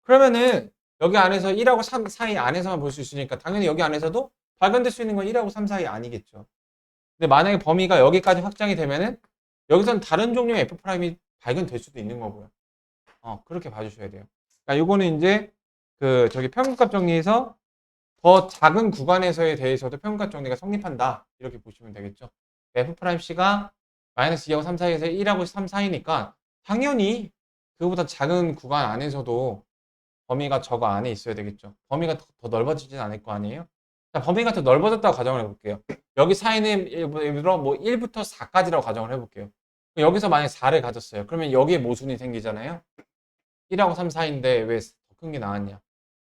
Speaker 1: 그러면은 여기 안에서 1하고 3 사이 안에서만 볼 수 있으니까 당연히 여기 안에서도 발견될 수 있는 건 1하고 3 사이 아니겠죠. 근데 만약에 범위가 여기까지 확장이 되면은 여기선 다른 종류의 f'이 발견될 수도 있는 거고요. 그렇게 봐주셔야 돼요. 그러니까 요거는 이제 저기 평균값 정리에서 더 작은 구간에서에 대해서도 평균값 정리가 성립한다. 이렇게 보시면 되겠죠. f'C가 마이너스 2하고 3 사이에서 1하고 3 사이니까 당연히 그보다 작은 구간 안에서도 범위가 저거 안에 있어야 되겠죠. 범위가 더 넓어지진 않을 거 아니에요? 자, 범위가 더 넓어졌다고 가정을 해볼게요. 여기 사이는 예를 들어 뭐 1부터 4까지라고 가정을 해볼게요. 여기서 만약에 4를 가졌어요. 그러면 여기에 모순이 생기잖아요. 1하고 3 사이인데 왜 더 큰 게 나왔냐?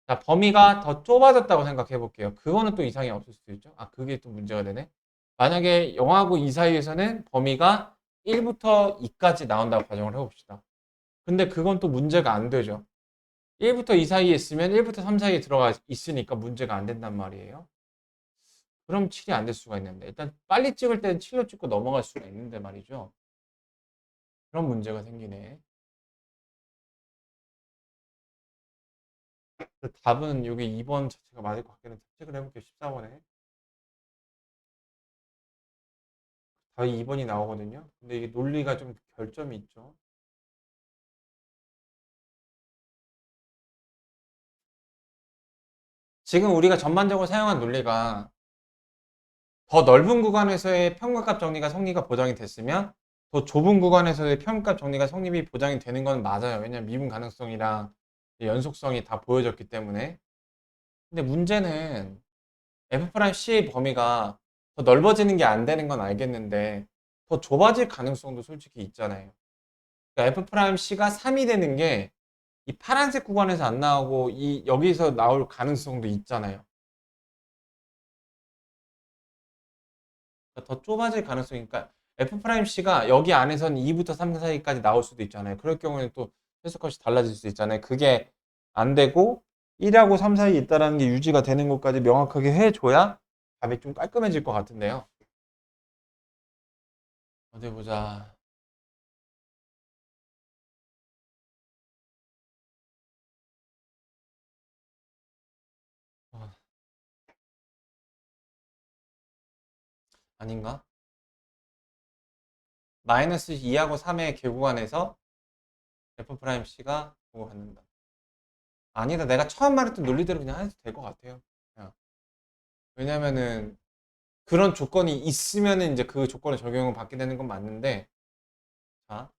Speaker 1: 자, 범위가 더 좁아졌다고 생각해 볼게요. 그거는 또 이상이 없을 수도 있죠. 그게 또 문제가 되네. 만약에 0하고 2 사이에서는 범위가 1부터 2까지 나온다고 가정을 해봅시다. 근데 그건 또 문제가 안 되죠. 1부터 2 사이에 있으면 1부터 3 사이에 들어가 있으니까 문제가 안 된단 말이에요. 그럼 7이 안 될 수가 있는데 일단 빨리 찍을 때는 7로 찍고 넘어갈 수가 있는데 말이죠. 그런 문제가 생기네. 답은 여기 2번 자체가 맞을 것 같기는 체크를 해볼게요. 14번에. 답이 2번이 나오거든요. 근데 이게 논리가 좀 결점이 있죠. 지금 우리가 전반적으로 사용한 논리가 더 넓은 구간에서의 평균값 정리가 성립이 보장이 됐으면 더 좁은 구간에서의 평균값 정리가 성립이 보장이 되는 건 맞아요. 왜냐면 미분 가능성이랑 연속성이 다 보여졌기 때문에. 근데 문제는 F'C의 범위가 더 넓어지는 게 안 되는 건 알겠는데 더 좁아질 가능성도 솔직히 있잖아요. 그러니까 F'C가 3이 되는 게 이 파란색 구간에서 안 나오고 이 여기서 나올 가능성도 있잖아요. 그러니까 더 좁아질 가능성이니까 F'C가 여기 안에서는 2부터 3 사이까지 나올 수도 있잖아요. 그럴 경우에는 또 해석값이 달라질 수 있잖아요. 그게 안 되고 1하고 3 사이에 있다는 게 유지가 되는 것까지 명확하게 해줘야 답이 좀 깔끔해질 것 같은데요. 어디 보자. 어, 아닌가? 마이너스 2하고 3의 개구간에서 F'C가 보고 받는다. 아니다. 내가 처음 말했던 논리대로 그냥 해도 될 것 같아요. 그냥. 왜냐면은 그런 조건이 있으면은 이제 그 조건을 적용을 받게 되는 건 맞는데, 자,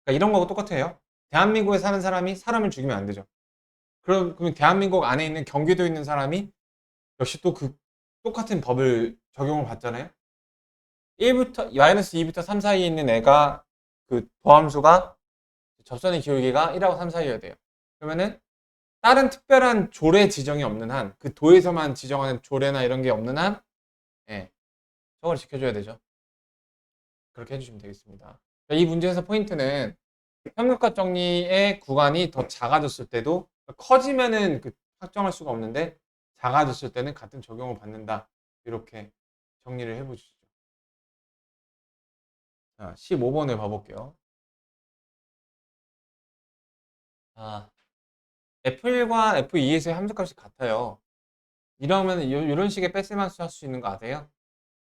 Speaker 1: 그러니까 이런 거하고 똑같아요. 대한민국에 사는 사람이 사람을 죽이면 안 되죠. 그럼 대한민국 안에 있는 경기도에 있는 사람이 역시 또 그 똑같은 법을 적용을 받잖아요. 1부터 마이너스 2부터 3 사이에 있는 애가 그 도함수가 접선의 기울기가 1하고 3 사이여야 돼요. 그러면은 다른 특별한 조례 지정이 없는 한, 그 도에서만 지정하는 조례나 이런 게 없는 한, 예, 저걸 지켜줘야 되죠. 그렇게 해주시면 되겠습니다. 이 문제에서 포인트는 삼각각 정리의 구간이 더 작아졌을 때도 커지면은 그 확정할 수가 없는데 작아졌을 때는 같은 적용을 받는다. 이렇게 정리를 해보시죠. 자, 15번을 봐볼게요. 자, F1과 F2에서의 함수값이 같아요. 이러면 이런 식의 뺄셈 함수 할 수 있는 거 아세요?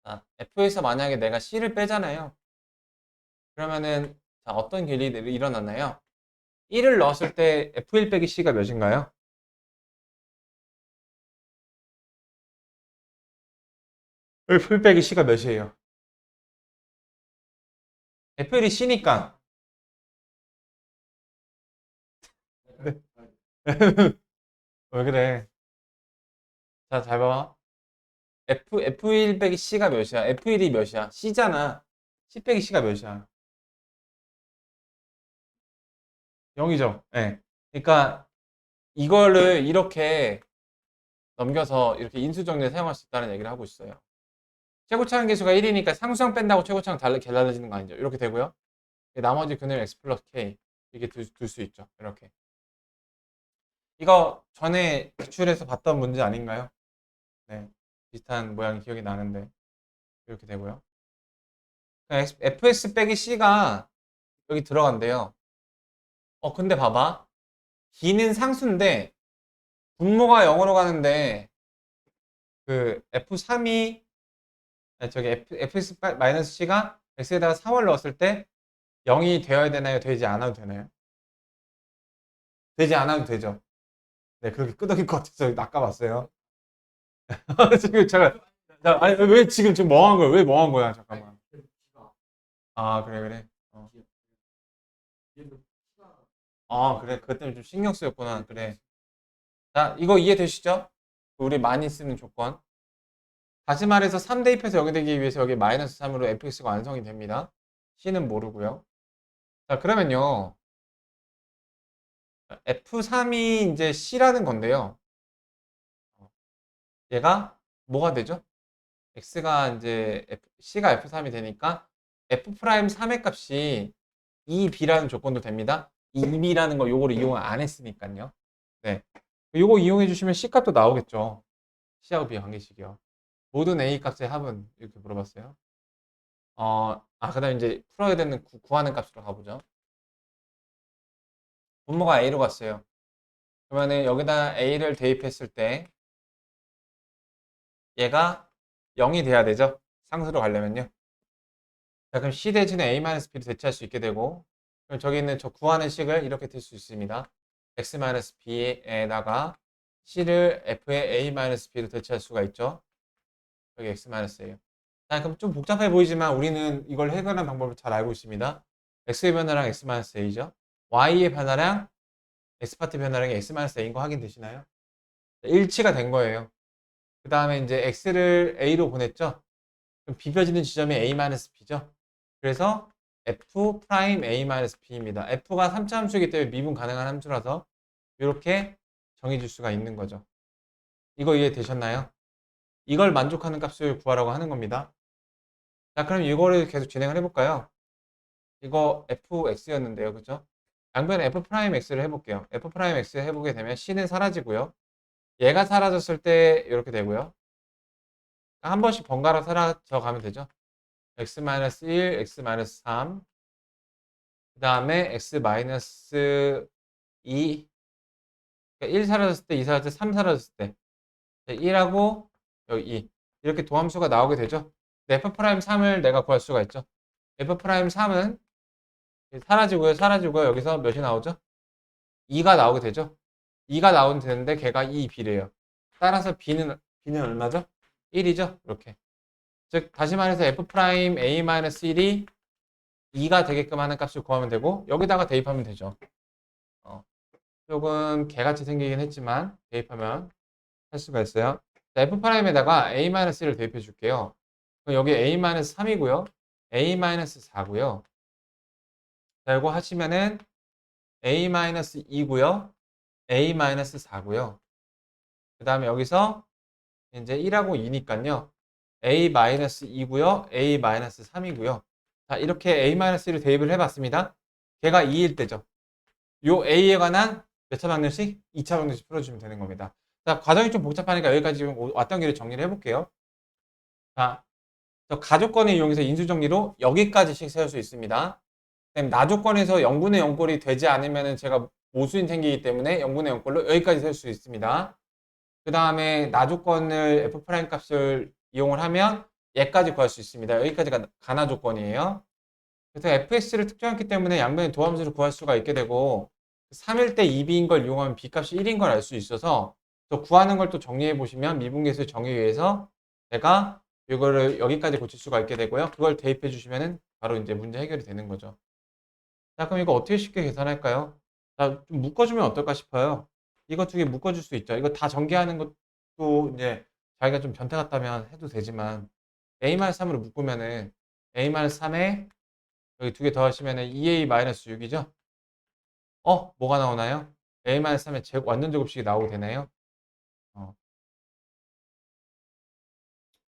Speaker 1: 자, F에서 만약에 내가 C를 빼잖아요. 그러면은 자, 어떤 길이 일어났나요? 1을 넣었을 때 F1 빼기 C가 몇인가요? F1 빼기 C가 몇이에요? F1이 C니까. 네. 왜 그래? 자, 잘 봐. F1 빼기 C가 몇이야? F1이 몇이야? C잖아. C 빼기 C가 몇이야? 0이죠. 네. 그러니까 이거를 이렇게 넘겨서 이렇게 인수정리에 사용할 수 있다는 얘기를 하고 있어요. 최고차항 계수가 1이니까 상수항 뺀다고 최고차항 달라지는 거 아니죠? 이렇게 되고요. 나머지 근을 x 플러스 k 이게 둘 수 있죠. 이렇게. 이거 전에 기출에서 봤던 문제 아닌가요? 네. 비슷한 모양이 기억이 나는데 이렇게 되고요. fs 빼기 c가 여기 들어간대요. 근데 봐봐. b는 상수인데 분모가 0으로 가는데 그 f3이 저기 fs-c가 x에다가 3을 넣었을 때 0이 되어야 되나요? 되지 않아도 되나요? 되지 않아도 되죠. 네, 그렇게 끄덕일 것 같아서 낚아봤어요. 지금 잠깐, 아니 왜 지금 멍한 거야? 왜 멍한 거야? 잠깐만. 아 그래 그래. 아 그래 그것 때문에 좀 신경 쓰였구나. 그래. 자 이거 이해되시죠? 우리 많이 쓰는 조건. 다시 말해서 3 대입해서 여기 되기 위해서 여기 마이너스 3으로 fx가 완성이 됩니다. c는 모르고요. 자 그러면요. f3이 이제 c라는 건데요. 얘가 뭐가 되죠? x가 이제 c가 f3이 되니까 f'3의 값이 2b라는 조건도 됩니다. 2b라는 거 요거를 이용 안 했으니까요. 네. 요거 이용해 주시면 c 값도 나오겠죠. c하고 b의 관계식이요. 모든 a 값의 합은 이렇게 물어봤어요. 그다음 이제 풀어야 되는 구하는 값으로 가보죠. 분모가 a로 갔어요. 그러면은 여기다 a를 대입했을 때 얘가 0이 돼야 되죠. 상수로 가려면요. 자, 그럼 C 대신에 A-B로 대체할 수 있게 되고, 그럼 저기 있는 저 구하는 식을 이렇게 될 수 있습니다. X-B에다가 C를 F의 A-B로 대체할 수가 있죠. 여기 X-A예요. 자, 그럼 좀 복잡해 보이지만 우리는 이걸 해결하는 방법을 잘 알고 있습니다. X의 변화량 X-A죠. Y의 변화량 X파트 변화량이 X-A인 거 확인되시나요? 일치가 된 거예요. 그 다음에 이제 X를 A로 보냈죠. 그럼 비벼지는 지점이 A-B죠. 그래서 f 프라임 a-b입니다. f가 3차 함수이기 때문에 미분 가능한 함수라서 이렇게 정해줄 수가 있는 거죠. 이거 이해되셨나요? 이걸 만족하는 값을 구하라고 하는 겁니다. 자, 그럼 이거를 계속 진행을 해볼까요? 이거 fx였는데요, 그죠? 양변에 f 프라임 x를 해볼게요. f 프라임 x 해보게 되면 c는 사라지고요. 얘가 사라졌을 때 이렇게 되고요. 한 번씩 번갈아 사라져 가면 되죠. x-1, x-3, 그 다음에 x-2, 그러니까 1 사라졌을 때, 2 사라졌을 때, 3 사라졌을 때 1하고 여기 2 이렇게 도함수가 나오게 되죠. f'3을 내가 구할 수가 있죠. f'3은 사라지고요. 사라지고요. 여기서 몇이 나오죠? 2가 나오게 되죠. 2가 나오면 되는데 걔가 2b래요. 따라서 b는 얼마죠? 1이죠. 이렇게. 즉 다시 말해서 f'(a-1이 2가 되게끔 하는 값을 구하면 되고 여기다가 대입하면 되죠. 조금 개같이 생기긴 했지만 대입하면 할 수가 있어요. 자, F'에다가 A-를 대입해 줄게요. 그럼 여기 A-3이고요. A-4고요. 자, 이거 하시면은 A-2고요. A-4고요. 그 다음에 여기서 이제 1하고 2니까요. A-2고요. A-3이고요. 자, 이렇게 A-1을 대입을 해봤습니다. 걔가 2일 때죠. 요 A에 관한 몇 차 방정식? 2차 방정식 풀어주시면 되는 겁니다. 자, 과정이 좀 복잡하니까 여기까지 지금 왔던 길을 정리를 해볼게요. 자, 저 가조건을 이용해서 인수정리로 여기까지씩 세울 수 있습니다. 나조건에서 0분의 0꼴이 되지 않으면 제가 모수인 생기기 때문에 0분의 0꼴로 여기까지 세울 수 있습니다. 그 다음에 나조건을 f' 값을 이용을 하면 얘까지 구할 수 있습니다. 여기까지가 가나조건이에요. 그래서 fx를 특정했기 때문에 양변의 도함수를 구할 수가 있게 되고 3일 때 2b인 걸 이용하면 b값이 1인 걸 알 수 있어서 또 구하는 걸 또 정리해 보시면 미분계수의 정의에 의해서 제가 이거를 여기까지 고칠 수가 있게 되고요. 그걸 대입해 주시면은 바로 이제 문제 해결이 되는 거죠. 자, 그럼 이거 어떻게 쉽게 계산할까요? 자, 좀 묶어주면 어떨까 싶어요. 이거 두 개 묶어줄 수 있죠. 이거 다 전개하는 것도 이제 자기가 좀 변태 같다면 해도 되지만 a-3으로 묶으면은 a-3에 여기 두 개 더하시면은 2a-6이죠? 뭐가 나오나요? a-3의 완전 제곱식이 나오게 되나요? 어,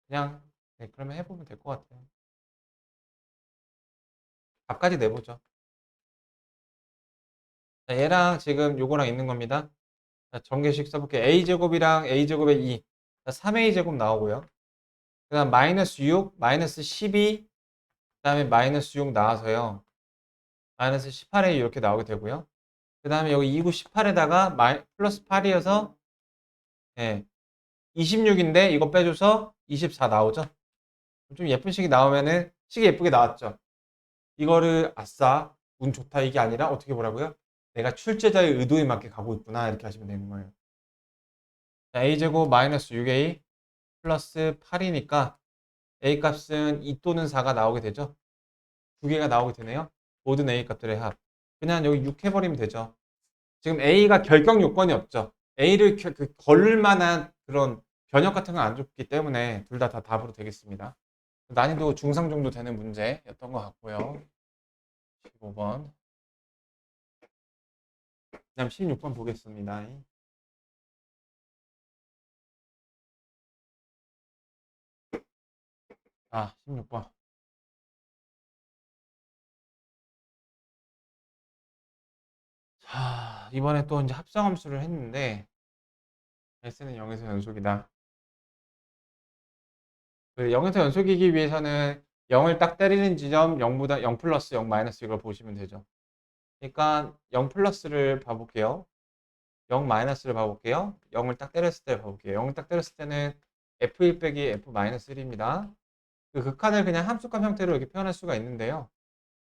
Speaker 1: 그냥 네, 그러면 해보면 될 것 같아요. 값까지 내보죠. 자, 얘랑 지금 요거랑 있는 겁니다. 자, 전개식 써볼게요. a제곱이랑 a제곱의 2. 자, 3a제곱 나오고요. 그 다음 마이너스 6, 마이너스 12, 그 다음에 마이너스 6 나와서요. 마이너스 18a 이렇게 나오게 되고요. 그 다음에 여기 2구 18에다가 플러스 8이어서 예, 26인데 이거 빼줘서 24 나오죠. 좀 예쁜 식이 나오면은 식이 예쁘게 나왔죠. 이거를 아싸 운 좋다 이게 아니라 어떻게 보라고요? 내가 출제자의 의도에 맞게 가고 있구나 이렇게 하시면 되는 거예요. 자, a제곱 마이너스 6a 플러스 8이니까 a 값은 2 또는 4가 나오게 되죠. 두 개가 나오게 되네요. 모든 a 값들의 합. 그냥 여기 6 해버리면 되죠. 지금 a가 결격 요건이 없죠. a를 걸 만한 그런 변형 같은 건 안 줬기 때문에 둘 다 답으로 되겠습니다. 난이도 중상 정도 되는 문제였던 것 같고요. 15번. 그다음 16번 보겠습니다. 16번. 자, 이번에 또 이제 합성함수를 했는데 S는 0에서 연속이다. 그 0에서 연속이기 위해서는 0을 딱 때리는 지점 0보다 0 플러스 0 마이너스 이걸 보시면 되죠. 그러니까 0 플러스를 봐볼게요. 0 마이너스를 봐볼게요. 0을 딱 때렸을 때 봐볼게요. 0을 딱 때렸을 때는 F1 빼기 F 마이너스 1입니다. 그 극한을 그냥 함수값 형태로 이렇게 표현할 수가 있는데요.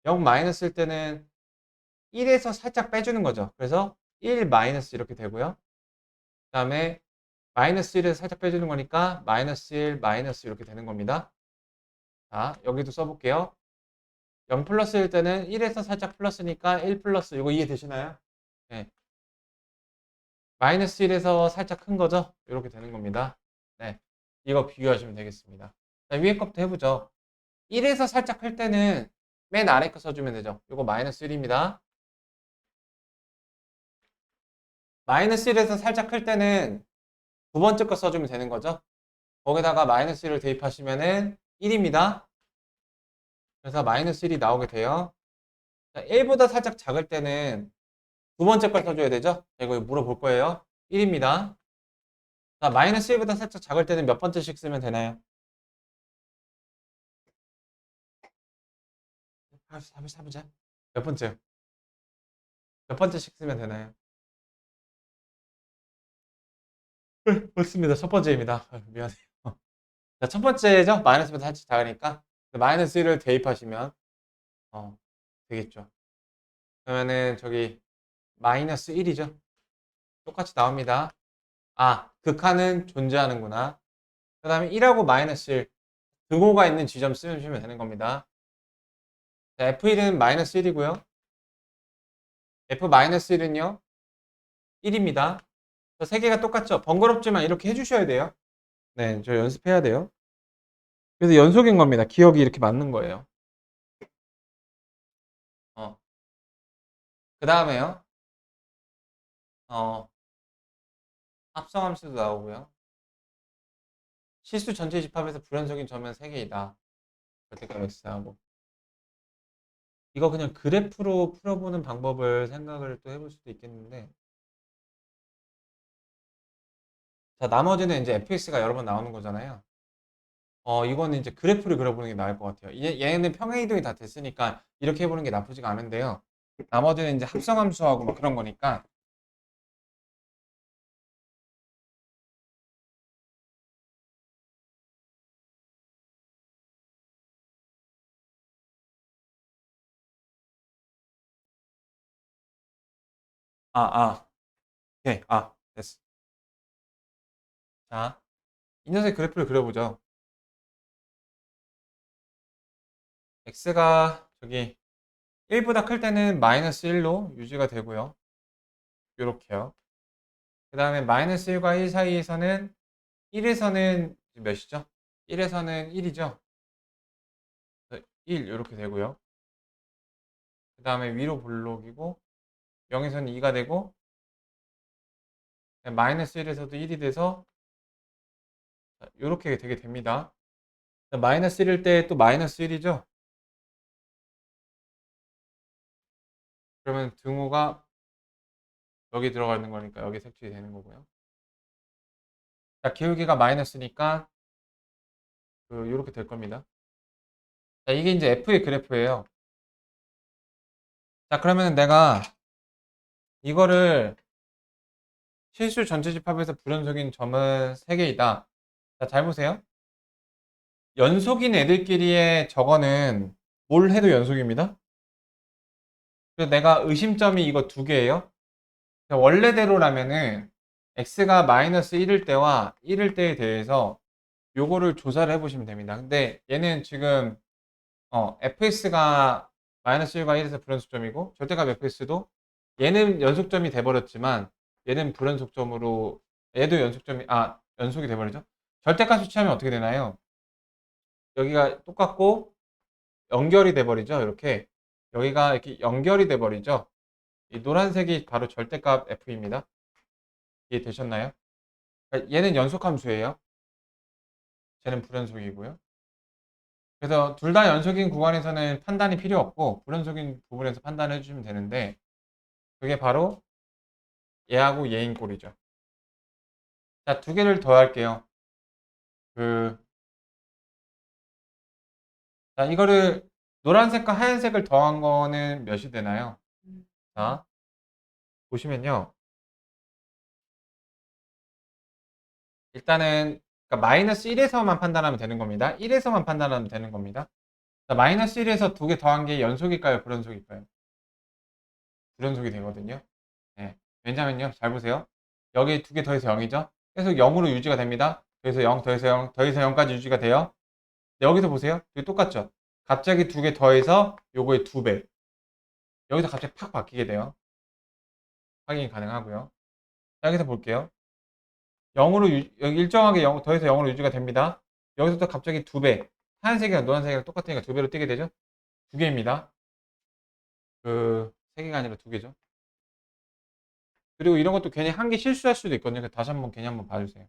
Speaker 1: 0 마이너스일 때는 1에서 살짝 빼주는 거죠. 그래서 1 마이너스 이렇게 되고요. 그 다음에 마이너스 1에서 살짝 빼주는 거니까 마이너스 1 마이너스 이렇게 되는 겁니다. 자, 여기도 써볼게요. 0 플러스일 때는 1에서 살짝 플러스니까 1 플러스 이거 이해되시나요? 네. 마이너스 1에서 살짝 큰 거죠? 이렇게 되는 겁니다. 네. 이거 비교하시면 되겠습니다. 자, 위에 것부터 해보죠. 1에서 살짝 클 때는 맨 아래 거 써주면 되죠. 이거 마이너스 1입니다. 마이너스 1에서 살짝 클 때는 두 번째 거 써주면 되는 거죠. 거기다가 마이너스 1을 대입하시면은 1입니다. 그래서 마이너스 1이 나오게 돼요. 자, 1보다 살짝 작을 때는 두 번째 걸 써줘야 되죠. 자, 이거 물어볼 거예요. 1입니다. 자, 마이너스 1보다 살짝 작을 때는 몇 번째씩 쓰면 되나요? 한번 해보자. 몇 번째? 몇 번째씩 쓰면 되나요? 맞습니다. 첫 번째입니다. 미안해요. 자, 첫 번째죠. 마이너스보다 살짝 작으니까 마이너스 1을 대입하시면 되겠죠. 그러면은 저기 마이너스 1이죠. 똑같이 나옵니다. 극한은 존재하는구나. 그 다음에 1하고 마이너스 1 등호가 있는 지점 쓰시면 되는 겁니다. 자, F1은 마이너스 1이고요. F-1은요 1입니다. 세 개가 똑같죠. 번거롭지만 이렇게 해주셔야 돼요. 네, 저 연습해야 돼요. 그래서 연속인 겁니다. 기억이 이렇게 맞는 거예요. 어. 그 다음에요. 어, 합성함수도 나오고요. 실수 전체 집합에서 불연속인 점은 3개이다. 절대값 x하고. 이거 그냥 그래프로 풀어보는 방법을 생각을 또 해볼 수도 있겠는데. 자, 나머지는 이제 fx가 여러 번 나오는 거잖아요. 이거는 이제 그래프를 그려보는 게 나을 것 같아요. 얘는 평행이동이 다 됐으니까 이렇게 해보는 게 나쁘지가 않은데요. 나머지는 이제 합성함수하고 뭐 그런 거니까. 아, 아, 오케이. 아, 됐어. 자, 이 녀석의 그래프를 그려보죠. x가 저기 1보다 클 때는 마이너스 1로 유지가 되고요. 요렇게요. 그 다음에 마이너스 1과 1 사이에서는 1에서는 몇이죠? 1에서는 1이죠? 1 이렇게 되고요. 그 다음에 위로 볼록이고 0에서는 2가 되고 마이너스 1에서도 1이 돼서 이렇게 되게 됩니다. 마이너스 1일 때 또 마이너스 1이죠? 그러면 등호가 여기 들어가 있는 거니까 여기 색칠이 되는 거고요. 자, 기울기가 마이너스니까 이렇게 될 겁니다. 자, 이게 이제 F의 그래프예요. 자, 그러면 내가 이거를 실수 전체 집합에서 불연속인 점은 3개이다. 자, 잘 보세요. 연속인 애들끼리의 저거는 뭘 해도 연속입니다. 그래서 내가 의심점이 이거 2개예요. 원래대로라면은 x가 마이너스 1일 때와 1일 때에 대해서 요거를 조사를 해보시면 됩니다. 근데 얘는 지금 fs가 마이너스 1과 1에서 불연속점이고 절대값 fs도 얘는 연속점이 돼버렸지만 얘는 불연속점으로 얘도 연속이 돼버리죠. 절대값 수치하면 어떻게 되나요? 여기가 똑같고 연결이 돼버리죠. 이렇게 여기가 이렇게 연결이 돼버리죠. 이 노란색이 바로 절대값 f입니다. 이해되셨나요? 그러니까 얘는 연속함수예요. 쟤는 불연속이고요. 그래서 둘 다 연속인 구간에서는 판단이 필요 없고 불연속인 부분에서 판단해 주시면 되는데 그게 바로 얘하고 얘인 꼴이죠. 자, 2개를 더 할게요. 그, 자, 이거를 노란색과 하얀색을 더한 거는 몇이 되나요? 자, 보시면요. 일단은 그러니까 마이너스 1에서만 판단하면 되는 겁니다. 1에서만 판단하면 되는 겁니다. 자, 마이너스 1에서 2개 더한 게 연속일까요? 불연속일까요? 불연속이 되거든요. 네. 왜냐면요. 잘 보세요. 여기 2개 더해서 0이죠? 계속 0으로 유지가 됩니다. 더해서 0, 더해서 0, 더해서 0까지 유지가 돼요. 네, 여기서 보세요. 여기 똑같죠? 갑자기 2개 더해서 요거의 2배. 여기서 갑자기 팍 바뀌게 돼요. 확인이 가능하고요. 자, 여기서 볼게요. 0으로 여기 일정하게 0, 더해서 0으로 유지가 됩니다. 여기서 또 갑자기 2배. 하얀색이랑 노란색이랑 똑같으니까 2배로 뜨게 되죠? 2개입니다. 3개가 아니라 2개죠. 그리고 이런 것도 괜히 한 개 실수할 수도 있거든요. 다시 한번 괜히 한번 봐주세요.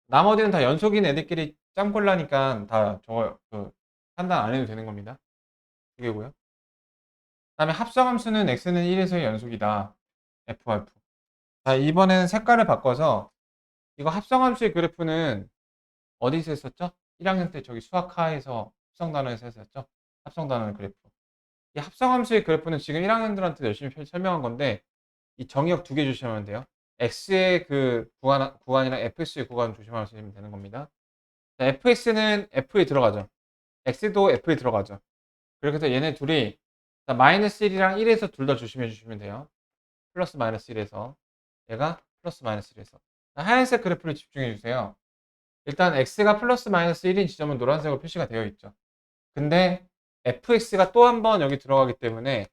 Speaker 1: 나머지는 다 연속인 애들끼리 짬꼴라니까 다 저거 판단 안 해도 되는 겁니다. 2개고요. 다음에 합성함수는 x는 1에서의 연속이다. f. 자, 이번에는 색깔을 바꿔서 이거 합성함수의 그래프는 어디서 했었죠? 1학년 때 저기 수학하에서 합성단어에서 했었죠? 합성단어의 그래프. 이 합성함수의 그래프는 지금 1학년들한테 열심히 설명한 건데 이 정의역 2개 조심하면 돼요. x의 그 구간이랑 fx의 구간 조심하시면 되는 겁니다. 자, fx는 f에 들어가죠. x도 f에 들어가죠. 그렇게 해서 얘네 둘이 마이너스 1이랑 1에서 둘 다 조심해 주시면 돼요. 플러스 마이너스 1에서 얘가 플러스 마이너스 1에서 하얀색 그래프를 집중해 주세요. 일단 x가 플러스 마이너스 1인 지점은 노란색으로 표시가 되어 있죠. 근데 fx가 또 한 번 여기 들어가기 때문에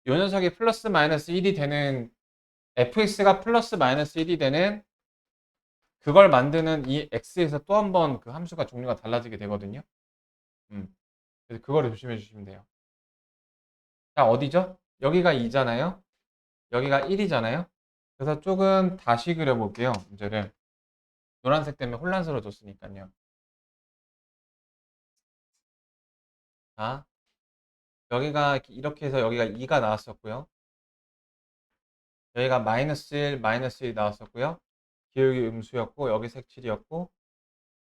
Speaker 1: 이 녀석이 플러스 마이너스 1이 되는 fx가 플러스 마이너스 1이 되는 그걸 만드는 이 x에서 또 한 번 그 함수가 종류가 달라지게 되거든요. 그래서 그거를 조심해 주시면 돼요. 자, 어디죠? 여기가 2잖아요. 여기가 1이잖아요. 그래서 조금 다시 그려볼게요. 문제를. 노란색 때문에 혼란스러워졌으니까요. 자, 여기가 이렇게 해서 여기가 2가 나왔었고요. 여기가 마이너스 1, 마이너스 1이 나왔었고요. 기울기 음수였고, 여기 색칠이었고,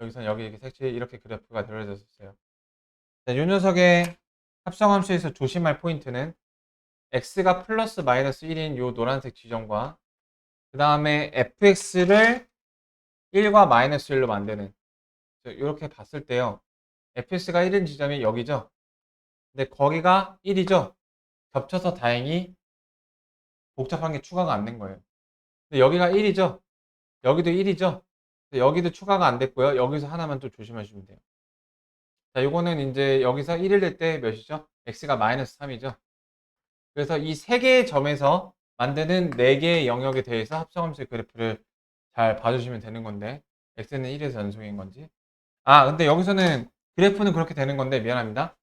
Speaker 1: 여기서는 여기 이렇게 색칠이 이렇게 그래프가 그려졌었어요. 자, 이 녀석의 합성함수에서 조심할 포인트는 x가 플러스 마이너스 1인 이 노란색 지점과 그 다음에 fx를 1과 마이너스 1로 만드는 이렇게 봤을 때요. fx가 1인 지점이 여기죠. 근데 거기가 1이죠. 겹쳐서 다행히 복잡한 게 추가가 안 된 거예요. 근데 여기가 1이죠. 여기도 1이죠. 여기도 추가가 안 됐고요. 여기서 하나만 좀 조심하시면 돼요. 자, 요거는 이제 여기서 1일 될 때 몇이죠? x가 마이너스 3이죠. 그래서 이 세 개의 점에서 만드는 네 개의 영역에 대해서 합성함수의 그래프를 잘 봐주시면 되는 건데 x는 1에서 연속인 건지. 아, 근데 여기서는 그래프는 그렇게 되는 건데 미안합니다.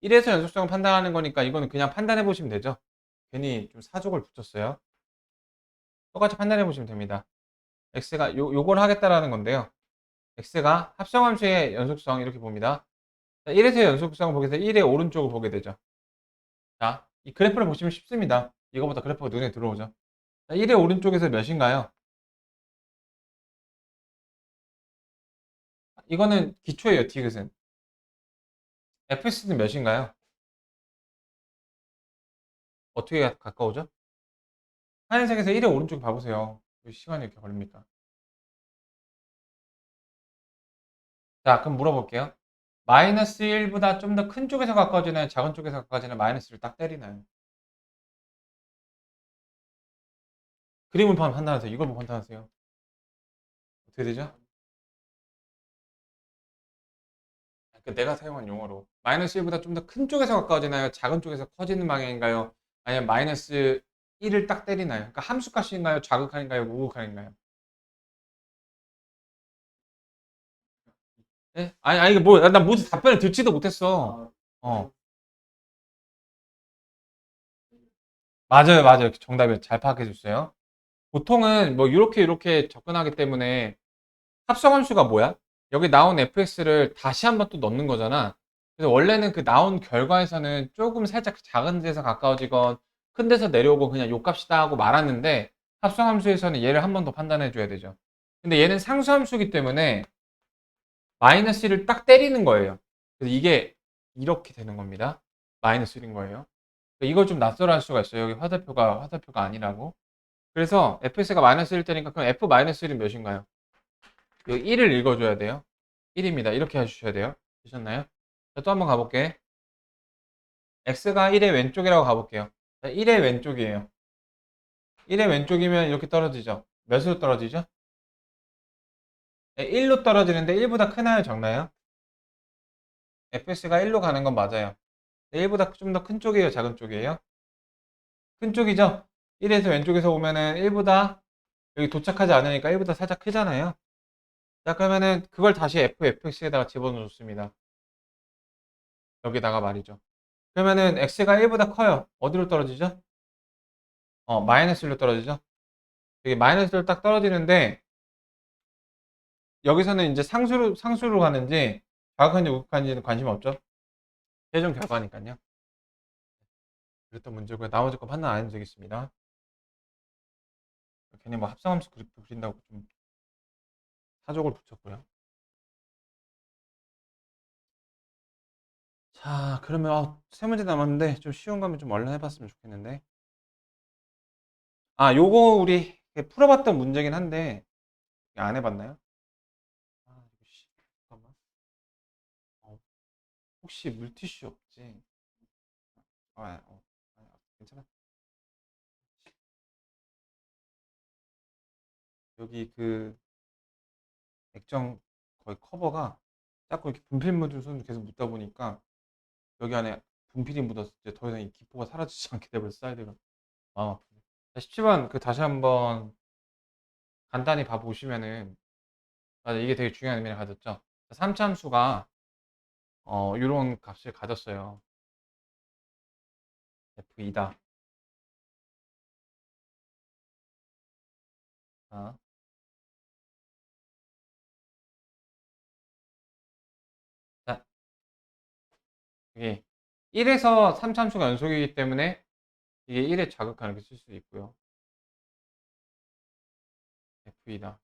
Speaker 1: 1에서 연속성을 판단하는 거니까 이거는 그냥 판단해 보시면 되죠. 괜히 좀 사족을 붙였어요. 똑같이 판단해 보시면 됩니다. x가 요걸 하겠다라는 건데요. x가 합성함수의 연속성 이렇게 봅니다. 1에서의 연속성을 보게 돼서 1의 오른쪽을 보게 되죠. 자, 이 그래프를 보시면 쉽습니다. 이거보다 그래프가 눈에 들어오죠. 자, 1의 오른쪽에서 몇인가요? 이거는 기초예요, 디귿은. fx는 몇인가요? 어떻게 가까우죠? 하얀색에서 1의 오른쪽 봐보세요. 왜 시간이 이렇게 걸립니까? 자, 그럼 물어볼게요. 마이너스 1보다 좀 더 큰 쪽에서 가까워지나요? 작은 쪽에서 가까워지나요? 마이너스를 딱 때리나요? 그림을 보면 판단하세요. 이걸 보고 판단하세요. 어떻게 되죠? 그 내가 사용한 용어로. 마이너스 1보다 좀 더 큰 쪽에서 가까워지나요? 작은 쪽에서 커지는 방향인가요? 아니면 마이너스 1을 딱 때리나요? 그러니까 함수값인가요? 자극한인가요? 우극한인가요? 예? 아니, 이게 뭐, 나 모두 답변을 듣지도 못했어. 어. 맞아요, 맞아요. 정답을 잘 파악해 주세요. 보통은 뭐, 이렇게 접근하기 때문에 합성함수가 뭐야? 여기 나온 fx를 다시 한번 또 넣는 거잖아. 그래서 원래는 그 나온 결과에서는 조금 살짝 작은 데서 가까워지건 큰 데서 내려오고 그냥 요 값이다 하고 말았는데 합성함수에서는 얘를 한 번 더 판단해 줘야 되죠. 근데 얘는 상수함수이기 때문에 마이너스 1을 딱 때리는 거예요. 그래서 이게 이렇게 되는 겁니다. 마이너스 1인 거예요. 이걸 좀 낯설어 할 수가 있어요. 여기 화살표가 아니라고. 그래서 fx가 마이너스 1일 때니까 그럼 f 마이너스 1은 몇인가요? 여기 1을 읽어줘야 돼요. 1입니다. 이렇게 해주셔야 돼요. 되셨나요? 또 한번 가볼게. x가 1의 왼쪽이라고 가볼게요. 1의 왼쪽이에요. 1의 왼쪽이면 이렇게 떨어지죠. 몇으로 떨어지죠? 1로 떨어지는데 1보다 크나요? 적나요? fx가 1로 가는 건 맞아요. 1보다 좀 더 큰 쪽이에요? 작은 쪽이에요? 큰 쪽이죠? 1에서 왼쪽에서 보면은 1보다 여기 도착하지 않으니까 1보다 살짝 크잖아요. 자, 그러면은 그걸 다시 fx에다가 집어넣습니다. 여기다가 말이죠. 그러면은 x가 1보다 커요. 어디로 떨어지죠? 마이너스 1로 떨어지죠. 여기 마이너스 1로 딱 떨어지는데 여기서는 이제 상수로 가는지 좌극한지 우극한지는 관심 없죠. 최종 결과니까요. 그랬던 문제고요. 나머지 거 판단 안 해도 되겠습니다. 괜히 뭐 합성함수 그래프 그린다고 좀 사족을 붙였고요. 자, 그러면 세 문제 남았는데 좀 쉬운 거면 좀 얼른 해봤으면 좋겠는데. 아, 요거 우리 풀어봤던 문제긴 한데 안 해봤나요? 아, 이거 잠깐만. 어, 혹시 물티슈 없지? 괜찮아. 여기 그 액정 거의 커버가 자꾸 이렇게 분필 묻은 손 계속 묻다 보니까 여기 안에 분필이 묻어서 이제 더 이상 이 기포가 사라지지 않게 돼버렸어, 사이드가. 마음 아프네. 17번 그 다시 한번 간단히 봐보시면은 맞아, 이게 되게 중요한 의미를 가졌죠. 3참수가 이런 값을 가졌어요. F2다. 자, 자, 이게 1에서 3참수가 연속이기 때문에 이게 1의 좌극한 이렇게 쓸 수 있고요. F이다.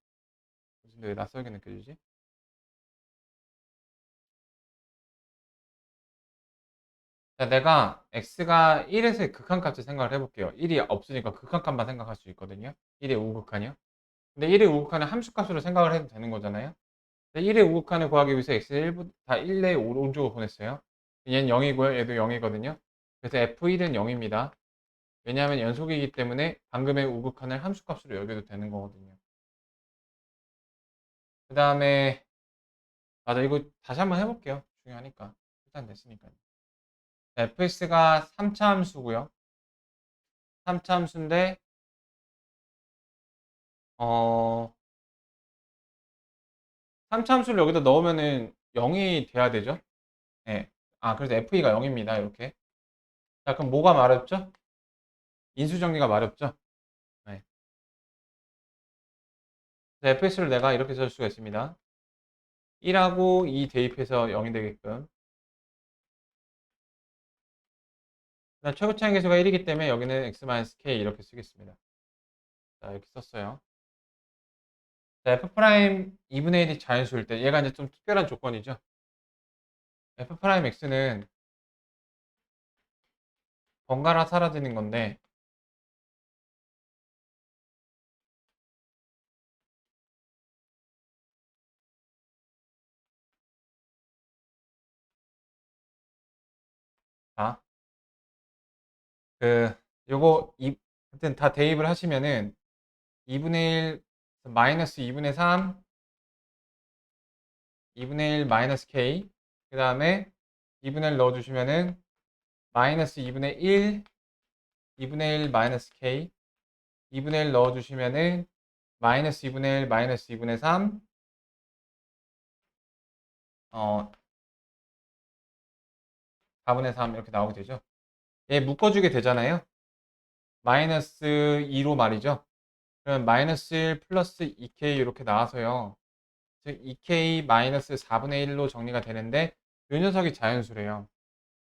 Speaker 1: 근데 왜 낯설게 느껴지지? 자, 내가 x가 1에서의 극한값을 생각을 해볼게요. 1이 없으니까 극한값만 생각할 수 있거든요. 1의 우극한이요. 근데 1의 우극한은 함수값으로 생각을 해도 되는 거잖아요. 1의 우극한을 구하기 위해서 x를 1부, 다 1의 오른쪽으로 보냈어요. 얘는 0이고요. 얘도 0이거든요. 그래서 f1은 0입니다. 왜냐하면 연속이기 때문에 방금의 우극한을 함수값으로 여겨도 되는 거거든요. 그 다음에 맞아, 이거 다시 한번 해볼게요. 중요하니까. 일단 됐으니까요. fs가 3차 함수고요. 3차 함수인데 3차 함수를 여기다 넣으면은 0이 돼야 되죠? 네. 아, 그래서 FE가 0입니다. 이렇게. 자, 그럼 뭐가 마렵죠? 인수정리가 마렵죠? 네. FS를 내가 이렇게 쓸 수가 있습니다. 1하고 2 대입해서 0이 되게끔. 그다음 최고 차이 계수가 1이기 때문에 여기는 x-k 이렇게 쓰겠습니다. 자, 이렇게 썼어요. 자, F' 2분의 1이 자연수일 때 얘가 이제 좀 특별한 조건이죠. F'X는 번갈아 사라지는 건데 자, 요거 하여튼 다 대입을 하시면은 2분의 1 마이너스 2분의 3 2분의 1 마이너스 k 그 다음에 2분의 1 넣어주시면은 마이너스 2분의 1 2분의 1 마이너스 k 2분의 1 넣어주시면은 마이너스 2분의 1 마이너스 2분의 3 4분의 3 이렇게 나오게 되죠. 얘 묶어주게 되잖아요. 마이너스 2로 말이죠. 그러면 마이너스 1 플러스 2k 이렇게 나와서요. 즉 2k 마이너스 4분의 1로 정리가 되는데 이 녀석이 자연수래요.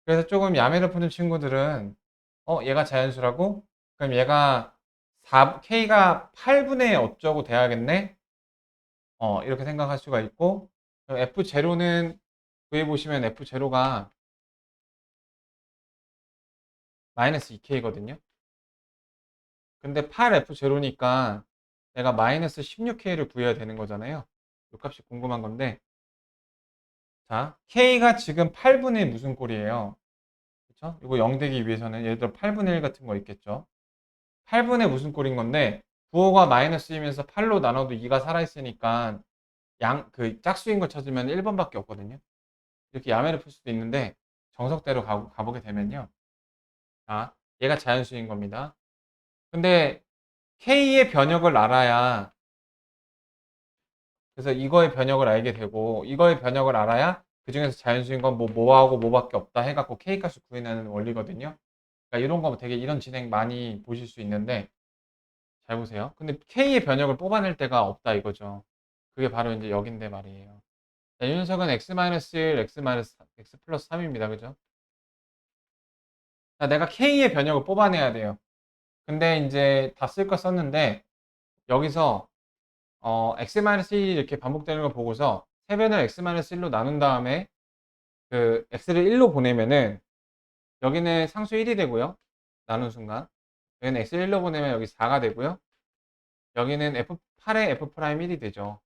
Speaker 1: 그래서 조금 야매를 푸는 친구들은 얘가 자연수라고? 그럼 얘가 K가 8분의 어쩌고 돼야겠네? 이렇게 생각할 수가 있고 F0는 구해보시면 F0가 마이너스 2K거든요. 근데 8F0니까 내가 마이너스 16K를 구해야 되는 거잖아요. 이 값이 궁금한 건데 자, K가 지금 8분의 무슨 꼴이에요? 그쵸? 이거 0 되기 위해서는 예를 들어 8분의 1 같은 거 있겠죠? 8분의 무슨 꼴인 건데 9호가 마이너스이면서 8로 나눠도 2가 살아있으니까 짝수인 걸 찾으면 1번밖에 없거든요. 이렇게 야매를 풀 수도 있는데 정석대로 가보게 되면요. 자, 얘가 자연수인 겁니다. 근데 K의 변역을 알아야 그래서 이거의 변역을 알게 되고 이거의 변역을 알아야 그 중에서 자연수인 건 뭐하고 뭐밖에 없다 해갖고 K값을 구해내는 원리거든요. 그러니까 이런 거 되게 이런 진행 많이 보실 수 있는데 잘 보세요. 근데 K의 변역을 뽑아낼 데가 없다 이거죠. 그게 바로 이제 여긴데 말이에요. 자, 이 녀석은 x-1, x 플러스 3입니다. 그죠? 자, 내가 K의 변역을 뽑아내야 돼요. 근데 이제 다 쓸 거 썼는데 여기서 x-1 이렇게 반복되는 걸 보고서 세변을 x-1로 나눈 다음에 그 x를 1로 보내면은 여기는 상수 1이 되고요. 나눈 순간. 여기는 x를 1로 보내면 여기 4가 되고요. 여기는 F8의 F'1이 되죠.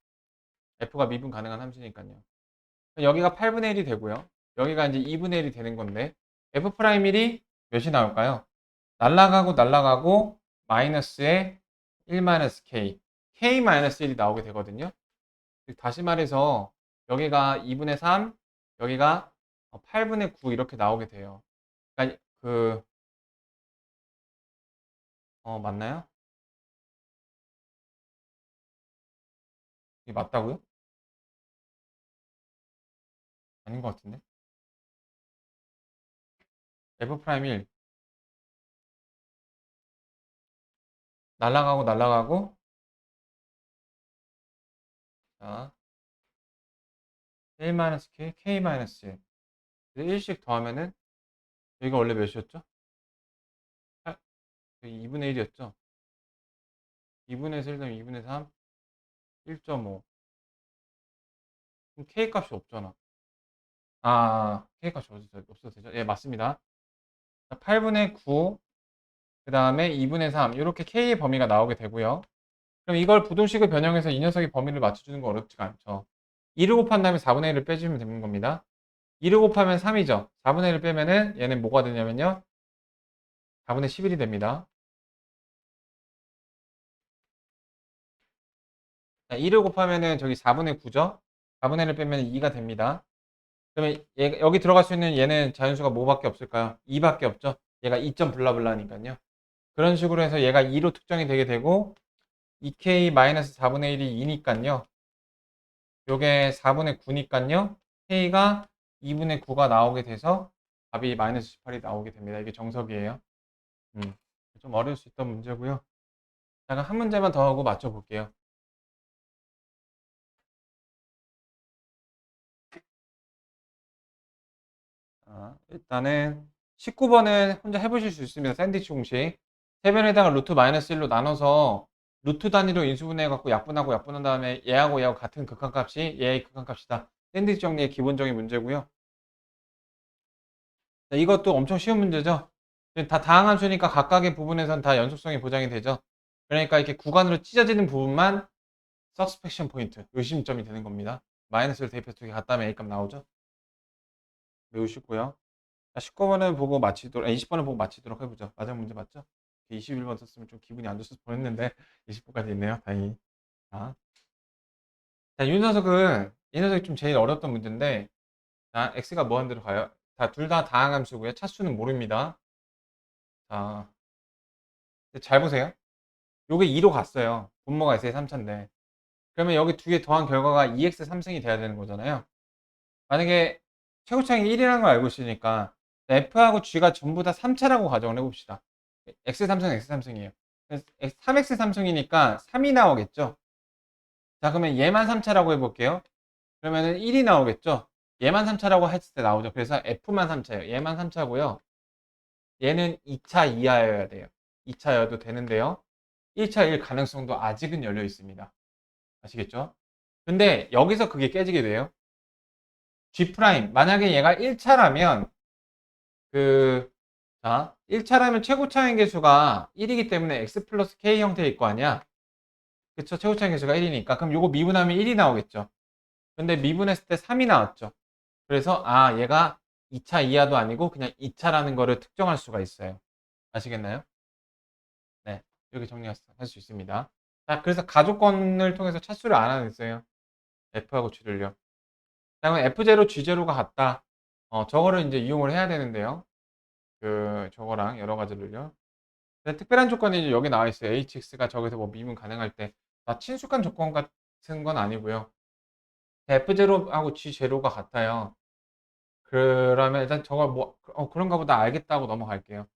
Speaker 1: F가 미분 가능한 함수니까요. 여기가 8분의 1이 되고요. 여기가 이제 2분의 1이 되는 건데 F'1이 몇이 나올까요? 날라가고 날라가고 마이너스에 1 마이너스 K K 마이너스 1이 나오게 되거든요. 다시 말해서 여기가 2분의 3 여기가 8분의 9 이렇게 나오게 돼요. 그러니까 맞나요? 이게 맞다고요? 아닌 것 같은데 F'1 날라가고 날라가고 자, 1-k, k-1. 1씩 더하면은, 여기가 원래 몇이었죠? 2분의 1이었죠? 2분의 1 더하면 2분의 3, 1.5. 그럼 k 값이 없잖아. k 값이 없어도 되죠? 예, 맞습니다. 8분의 9, 그 다음에 2분의 3, 이렇게 k의 범위가 나오게 되고요. 그럼 이걸 부등식을 변형해서 이 녀석의 범위를 맞춰주는 거 어렵지가 않죠. 2를 곱한 다음에 4분의 1을 빼주면 되는 겁니다. 2를 곱하면 3이죠. 4분의 1을 빼면은 얘는 뭐가 되냐면요. 4분의 11이 됩니다. 자, 2를 곱하면은 저기 4분의 9죠. 4분의 1을 빼면 2가 됩니다. 그러면 여기 들어갈 수 있는 얘는 자연수가 뭐밖에 없을까요? 2밖에 없죠. 얘가 2점 블라블라니까요. 그런 식으로 해서 얘가 2로 특정이 되게 되고 2k-4분의 1이 2니까요. 요게 4분의 9니까요. k가 2분의 9가 나오게 돼서 답이 마이너스 18이 나오게 됩니다. 이게 정석이에요. 좀 어려울 수 있던 문제고요. 잠깐 한 문제만 더 하고 맞춰볼게요. 일단은 19번은 혼자 해보실 수 있습니다. 샌드위치 공식. 세변에다가 루트 마이너스 1로 나눠서 루트 단위로 인수분해해갖고 약분하고 약분한 다음에 얘하고 얘하고 같은 극한값이 얘의 극한값이다. 샌드위치 정리의 기본적인 문제고요. 자, 이것도 엄청 쉬운 문제죠. 다 다항함수니까 각각의 부분에선 다 연속성이 보장이 되죠. 그러니까 이렇게 구간으로 찢어지는 부분만 서스펙션 포인트, 요심점이 되는 겁니다. 마이너스를 대입해서 두개 같다면 A값 나오죠. 매우 쉽고요. 자, 19번을 보고 마치도록, 20번을 보고 마치도록 해보죠. 마지막 문제 맞죠? 21번 썼으면 좀 기분이 안 좋아서 보냈는데 20번까지 있네요. 다행히. 자, 이 녀석은 이 녀석이 좀 제일 어려웠던 문제인데, 자, x가 뭐한 대로 가요? 자, 둘 다 다항함수고요. 차수는 모릅니다. 자, 잘 보세요. 요게 2로 갔어요. 분모가 x의 3차인데. 그러면 여기 두 개 더한 결과가 2x 3승이 돼야 되는 거잖아요. 만약에 최고차항이 1이라는 걸 알고 있으니까 f하고 g가 전부 다 3차라고 가정을 해봅시다. x 3승, x 3승이에요. 3x 3승이니까 3이 나오겠죠. 자, 그러면 얘만 3차라고 해볼게요. 그러면은 1이 나오겠죠. 얘만 3차라고 했을 때 나오죠. 그래서 f만 3차예요. 얘만 3차고요. 얘는 2차 이하여야 돼요. 2차여도 되는데요. 1차 일 가능성도 아직은 열려 있습니다. 아시겠죠? 근데 여기서 그게 깨지게 돼요. G 프라임 만약에 얘가 1차라면 자 1차라면 최고차항 계수가 1이기 때문에 x 플러스 k 형태일 거 아니야. 그쵸? 최고차항 계수가 1이니까 그럼 요거 미분하면 1이 나오겠죠. 근데 미분했을 때 3이 나왔죠. 그래서 얘가 2차 이하도 아니고 그냥 2차라는 거를 특정할 수가 있어요. 아시겠나요? 네, 이렇게 정리할 수 있습니다. 자, 그래서 가족권을 통해서 차수를 알아냈어요. F하고 G를요. 자, 그럼 F0, G0가 같다. 저거를 이제 이용을 해야 되는데요. 저거랑 여러 가지를요. 근데 특별한 조건이 이제 여기 나와 있어요. HX가 저기서 뭐 미분 가능할 때. 다 친숙한 조건 같은 건 아니고요. F0하고 G0가 같아요. 그러면 일단 저거 뭐, 그런가 보다 알겠다고 넘어갈게요.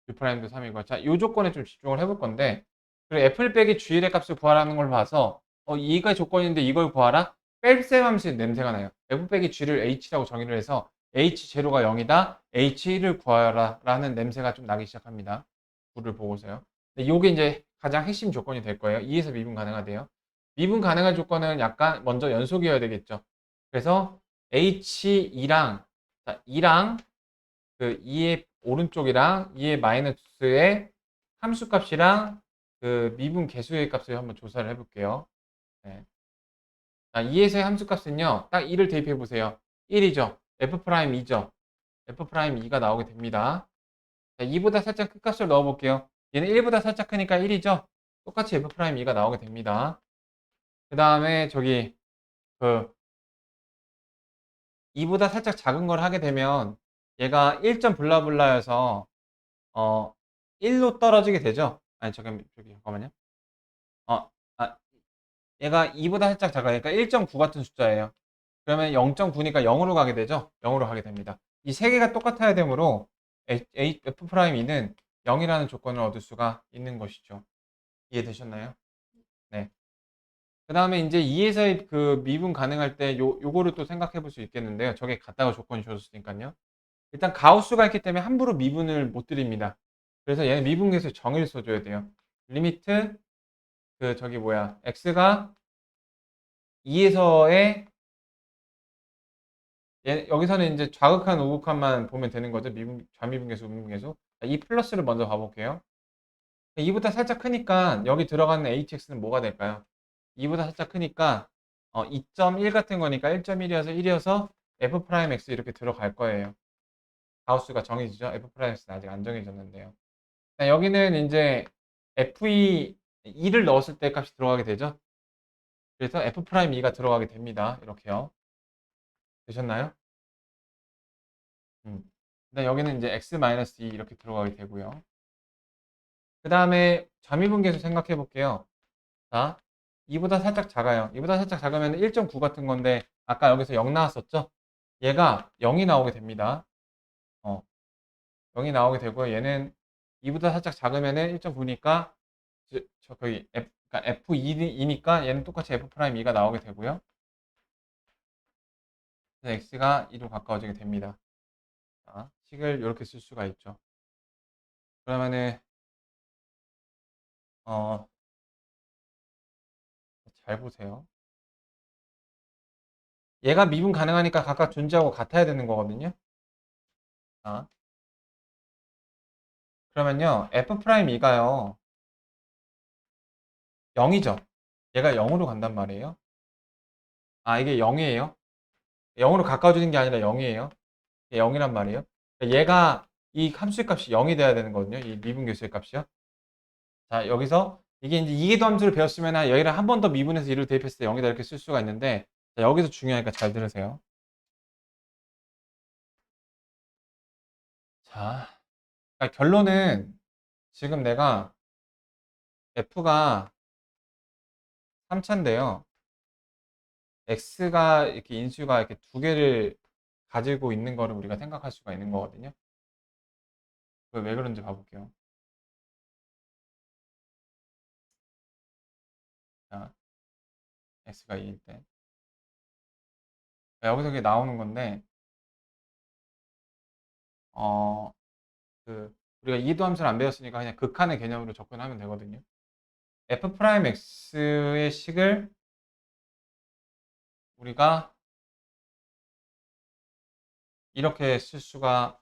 Speaker 1: G'도 3이고. 자, 이 조건에 좀 집중을 해볼 건데, 그리고 F1 빼기 G의 값을 구하라는 걸 봐서, 이가 조건인데 이걸 구하라? 뺄셈 함수의 냄새가 나요. F 빼기 G를 H라고 정의를 해서, H0가 0이다, H1을 구하라 라는 냄새가 좀 나기 시작합니다. 구를 보고서요. 이게 이제 가장 핵심 조건이 될 거예요. 2에서 미분 가능하대요. 미분 가능한 조건은 약간 먼저 연속이어야 되겠죠. 그래서 H2랑, 자, 2랑 2의 오른쪽이랑 2의 마이너스의 함수값이랑 미분 개수의 값을 한번 조사를 해볼게요. 네. 자, 2에서의 함수값은요, 딱 2를 대입해 보세요. 1이죠. F'2죠. F'2가 나오게 됩니다. 자, 2보다 살짝 큰 값을 넣어 볼게요. 얘는 1보다 살짝 크니까 1이죠. 똑같이 F'2가 나오게 됩니다. 그 다음에 저기, 그, 2보다 살짝 작은 걸 하게 되면 얘가 1점 블라블라여서 1로 떨어지게 되죠. 아니, 잠깐만요. 어, 아, 얘가 2보다 살짝 작아요. 그러니까 1.9 같은 숫자예요. 그러면 0.9니까 0으로 가게 되죠. 0으로 가게 됩니다. 이 세 개가 똑같아야 되므로 F'E는 0이라는 조건을 얻을 수가 있는 것이죠. 이해되셨나요? 네. 그 다음에 이제 2에서의 그 미분 가능할 때 요거를 또 생각해 볼 수 있겠는데요. 저게 같다고 조건이 주어졌으니까요. 일단 가우스가 있기 때문에 함부로 미분을 못 드립니다. 그래서 얘는 미분계수 정의를 써줘야 돼요. 리미트 그 저기 뭐야 x가 2에서의 여기서는 이제 좌극한 우극한만 보면 되는 거죠. 좌미분계수 우미분계수. 2 플러스를 먼저 봐볼게요. 2보다 살짝 크니까 여기 들어가는 hx는 뭐가 될까요? 2보다 살짝 크니까 2.1 같은 거니까 1.1이어서 1이어서 f'x 이렇게 들어갈 거예요. 가우스가 정해지죠. f'x는 아직 안 정해졌는데요. 여기는 이제 f2 2를 넣었을 때 값이 들어가게 되죠. 그래서 f'2가 들어가게 됩니다. 이렇게요. 되셨나요? 근데 여기는 이제 x-2 이렇게 들어가게 되고요. 그 다음에 잠미분계수 생각해 볼게요. 자, 2보다 살짝 작아요. 2보다 살짝 작으면 1.9 같은 건데 아까 여기서 0 나왔었죠? 얘가 0이 나오게 됩니다. 0이 나오게 되고요. 얘는 2보다 살짝 작으면 1.9니까 저 거의 그러니까 F2이니까 얘는 똑같이 F'2가 나오게 되고요. 그래서 x가 2로 가까워지게 됩니다. 자, 식을 이렇게 쓸 수가 있죠. 그러면은 어, 잘 보세요. 얘가 미분 가능하니까 각각 존재하고 같아야 되는 거거든요. 자, 그러면요. F'2가요. 0이죠. 얘가 0으로 간단 말이에요. 아, 이게 0이에요. 0으로 가까워지는 게 아니라 0이에요. 0이란 말이에요. 그러니까 얘가 이 함수의 값이 0이 돼야 되는 거거든요. 이 미분계수의 값이요. 자, 여기서 이게 이제 이계도 함수를 배웠으면 여기를 한 번 더 미분해서 2를 대입했을 때 0이다 이렇게 쓸 수가 있는데 자, 여기서 중요하니까 잘 들으세요. 자, 그러니까 결론은 지금 내가 f가 3차인데요. x가 이렇게 인수가 이렇게 두 개를 가지고 있는 거를 우리가 생각할 수가 있는 거거든요. 왜 그런지 봐볼게요. 자, x가 2일 때. 자, 여기서 이게 나오는 건데, 어, 우리가 이도 함수를 안 배웠으니까 그냥 극한의 개념으로 접근하면 되거든요. f'x의 식을 우리가 이렇게 쓸 수가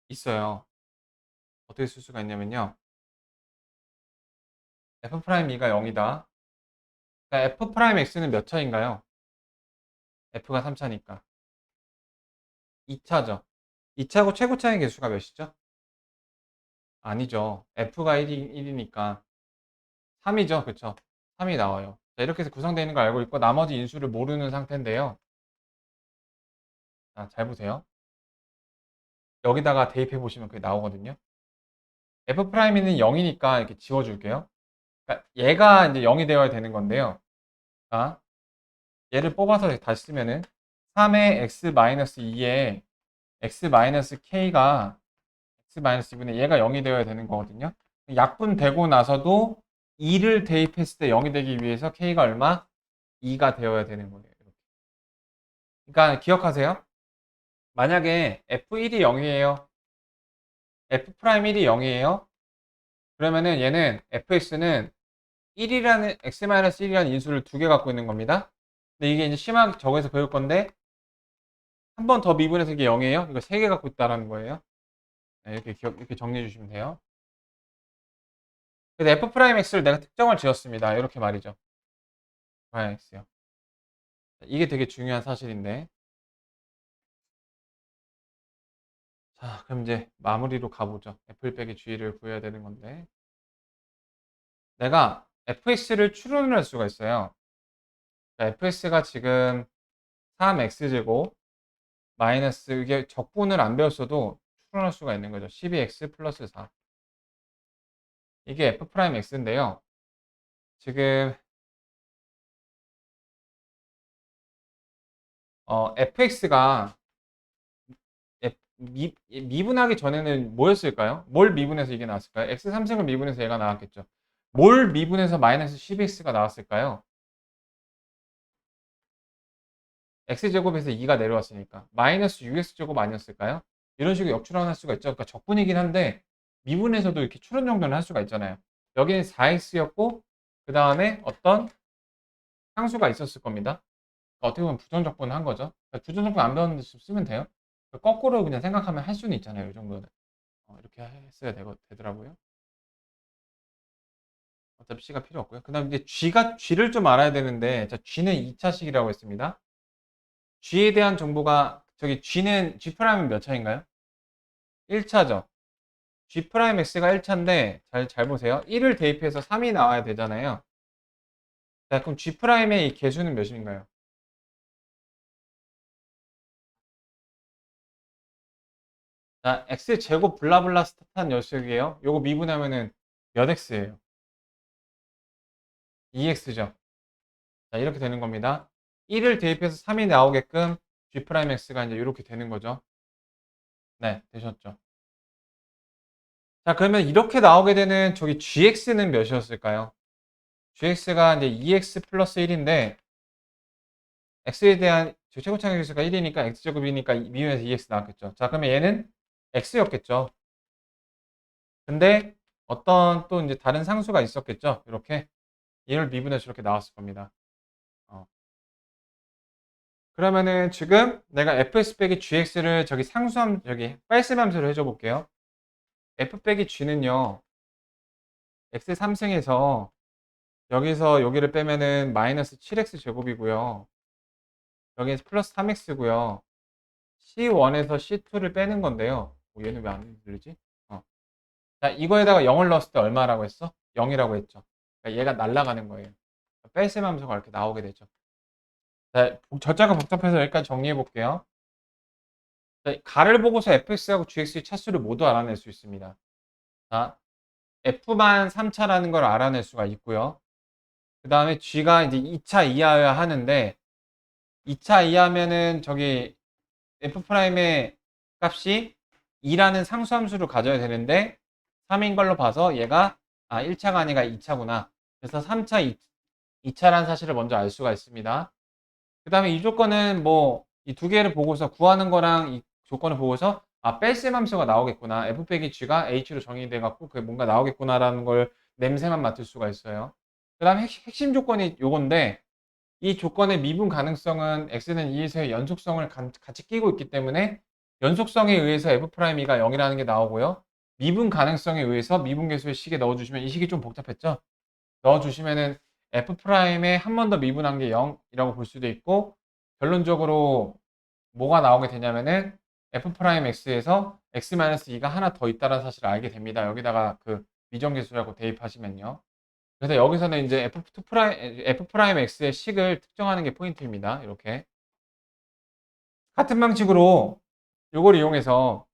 Speaker 1: 있어요. 어떻게 쓸 수가 있냐면요. f'E가 0이다. f'x는 몇 차인가요? f가 3차니까. 2차죠. 2차고 최고차의 개수가 몇이죠? 아니죠. f가 1이니까 3이죠. 그쵸? 3이 나와요. 자, 이렇게 해서 구성되어 있는 걸 알고 있고 나머지 인수를 모르는 상태인데요. 자, 잘 보세요. 여기다가 대입해 보시면 그게 나오거든요. f'는 0이니까 이렇게 지워줄게요. 그러니까 얘가 이제 0이 되어야 되는 건데요. 자, 얘를 뽑아서 다시 쓰면은 3의 x-2에 x-k가 x-2분의 얘가 0이 되어야 되는 거거든요. 약분되고 나서도 2를 대입했을 때 0이 되기 위해서 k가 얼마? 2가 되어야 되는 거예요. 그러니까 기억하세요. 만약에 f1이 0이에요. f'1이 0이에요. 그러면은 얘는 fx는 1이라는 x-1이라는 인수를 두 개 갖고 있는 겁니다. 근데 이게 이제 심하게 적어서 배울 건데 한 번 더 미분해서 이게 0이에요. 이거 세 개 갖고 있다라는 거예요. 네, 이렇게 정리해 주시면 돼요. 그래서 f'x를 내가 특정을 지었습니다. 이렇게 말이죠. f'x요. 이게 되게 중요한 사실인데. 자, 그럼 이제 마무리로 가보죠. f 빼기 g를 구해야 되는 건데. 내가 fx를 추론을 할 수가 있어요. 그러니까 fx가 지금 3x제곱 마이너스 이게 적분을 안 배웠어도 추론할 수가 있는 거죠. 12x 플러스 4. 이게 f'x인데요. 지금 fx가 미분하기 전에는 뭐였을까요? 뭘 미분해서 이게 나왔을까요? x 3승을 미분해서 얘가 나왔겠죠. 뭘 미분해서 마이너스 12x가 나왔을까요? x제곱에서 2가 내려왔으니까 마이너스 6x제곱 아니었을까요? 이런 식으로 역추론할 수가 있죠. 그러니까 적분이긴 한데 미분에서도 이렇게 추론 정도는 할 수가 있잖아요. 여기는 4x였고 그 다음에 어떤 상수가 있었을 겁니다. 그러니까 어떻게 보면 부정적분을 한 거죠. 그러니까 부정적분 안 배웠는데 쓰면 돼요. 그러니까 거꾸로 그냥 생각하면 할 수는 있잖아요. 이 정도는. 이렇게 했어야 되더라고요. 어차피 C가 필요 없고요. 그 다음 이제 G를 좀 알아야 되는데, 자, G는 2차식이라고 했습니다. G에 대한 정보가, G'은 몇 차인가요? 1차죠. G'X가 1차인데, 잘 보세요. 1을 대입해서 3이 나와야 되잖아요. 자, 그럼 G'의 이 개수는 몇인가요? 자, X제곱 블라블라 스타트한 녀석이에요. 요거 미분하면은 몇 X예요? 2X죠. 자, 이렇게 되는 겁니다. 1을 대입해서 3이 나오게끔 G'X가 이제 이렇게 되는 거죠. 네, 되셨죠. 자, 그러면 이렇게 나오게 되는 저기 GX는 몇이었을까요? GX가 이제 2X 플러스 1인데, X에 대한 저 최고차의 개수가 1이니까 X제곱이니까 미분에서 2X 나왔겠죠. 자, 그러면 얘는 X였겠죠. 근데 어떤 또 이제 다른 상수가 있었겠죠. 이렇게. 얘를 미분해서 이렇게 나왔을 겁니다. 어. 그러면은 지금 내가 fx 빼기 gx를 저기 상수함, 저기 뺄셈 함수로 해줘 볼게요. f 빼기 g는요, x 3승에서 여기서 여기를 빼면은 마이너스 7x 제곱이고요. 여기에서 플러스 3x고요. C1에서 C2를 빼는 건데요. 얘는 왜 안 들리지? 자, 이거에다가 0을 넣었을 때 얼마라고 했어? 0이라고 했죠. 그러니까 얘가 날아가는 거예요. 뺄셈 함수가 이렇게 나오게 되죠. 자, 절차가 복잡해서 여기까지 정리해 볼게요. 자, 가를 보고서 fx하고 gx의 차수를 모두 알아낼 수 있습니다. 자, f만 3차라는 걸 알아낼 수가 있고요. 그 다음에 g가 이제 2차 이하여야 하는데 2차 이하면은 저기 f'의 값이 2라는 상수함수를 가져야 되는데 3인 걸로 봐서 얘가 1차가 아니라 2차구나. 그래서 3차, 2차라는 사실을 먼저 알 수가 있습니다. 그 다음에 이 조건은 뭐 이 두 개를 보고서 구하는 거랑 이 조건을 보고서 뺄셈 함수가 나오겠구나. f 빼기 g가 h로 정의돼 갖고 그게 뭔가 나오겠구나라는 걸 냄새만 맡을 수가 있어요. 그 다음에 핵심 조건이 요건데 이 조건의 미분 가능성은 x는 2에서의 연속성을 같이 끼고 있기 때문에 연속성에 의해서 f'이가 0이라는 게 나오고요. 미분 가능성에 의해서 미분 계수의 식에 넣어주시면 이 식이 좀 복잡했죠? 넣어주시면은 f'에 한 번 더 미분한 게 0이라고 볼 수도 있고 결론적으로 뭐가 나오게 되냐면은 f'x에서 x-2가 하나 더 있다는 사실을 알게 됩니다. 여기다가 그 미정계수라고 대입하시면요. 그래서 여기서는 이제 f'x의 식을 특정하는 게 포인트입니다. 이렇게. 같은 방식으로 이걸 이용해서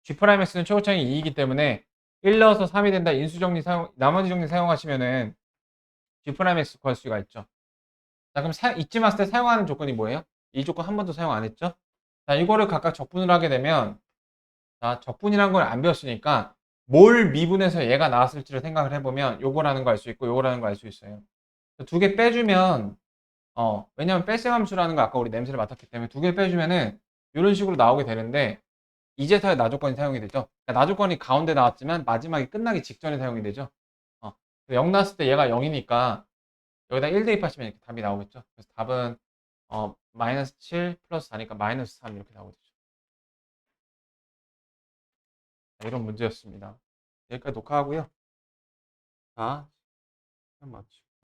Speaker 1: g'x는 최고차항이 2이기 때문에 1 넣어서 3이 된다. 인수정리 나머지 정리 사용하시면은 g'x 구할 수가 있죠. 자, 그럼 이쯤 왔을 때 사용하는 조건이 뭐예요? 이 조건 한 번도 사용 안 했죠? 자, 이거를 각각 적분을 하게 되면, 자, 적분이라는 걸 안 배웠으니까 뭘 미분해서 얘가 나왔을지를 생각을 해보면 요거라는 거 알 수 있고 요거라는 거 알 수 있어요. 두 개 빼주면, 왜냐면 뺄셈 함수라는 거 아까 우리 냄새를 맡았기 때문에 두 개 빼주면은 이런 식으로 나오게 되는데 이제서야 나조건이 사용이 되죠. 그러니까 나조건이 가운데 나왔지만 마지막에 끝나기 직전에 사용이 되죠. 0 나왔을 때 얘가 0이니까 여기다 1 대입하시면 이렇게 답이 나오겠죠. 그래서 답은 마이너스 7 플러스 4니까 마이너스 3 이렇게 나오겠죠. 이런 문제였습니다. 여기까지 녹화하고요. 자, 시간 맞추고.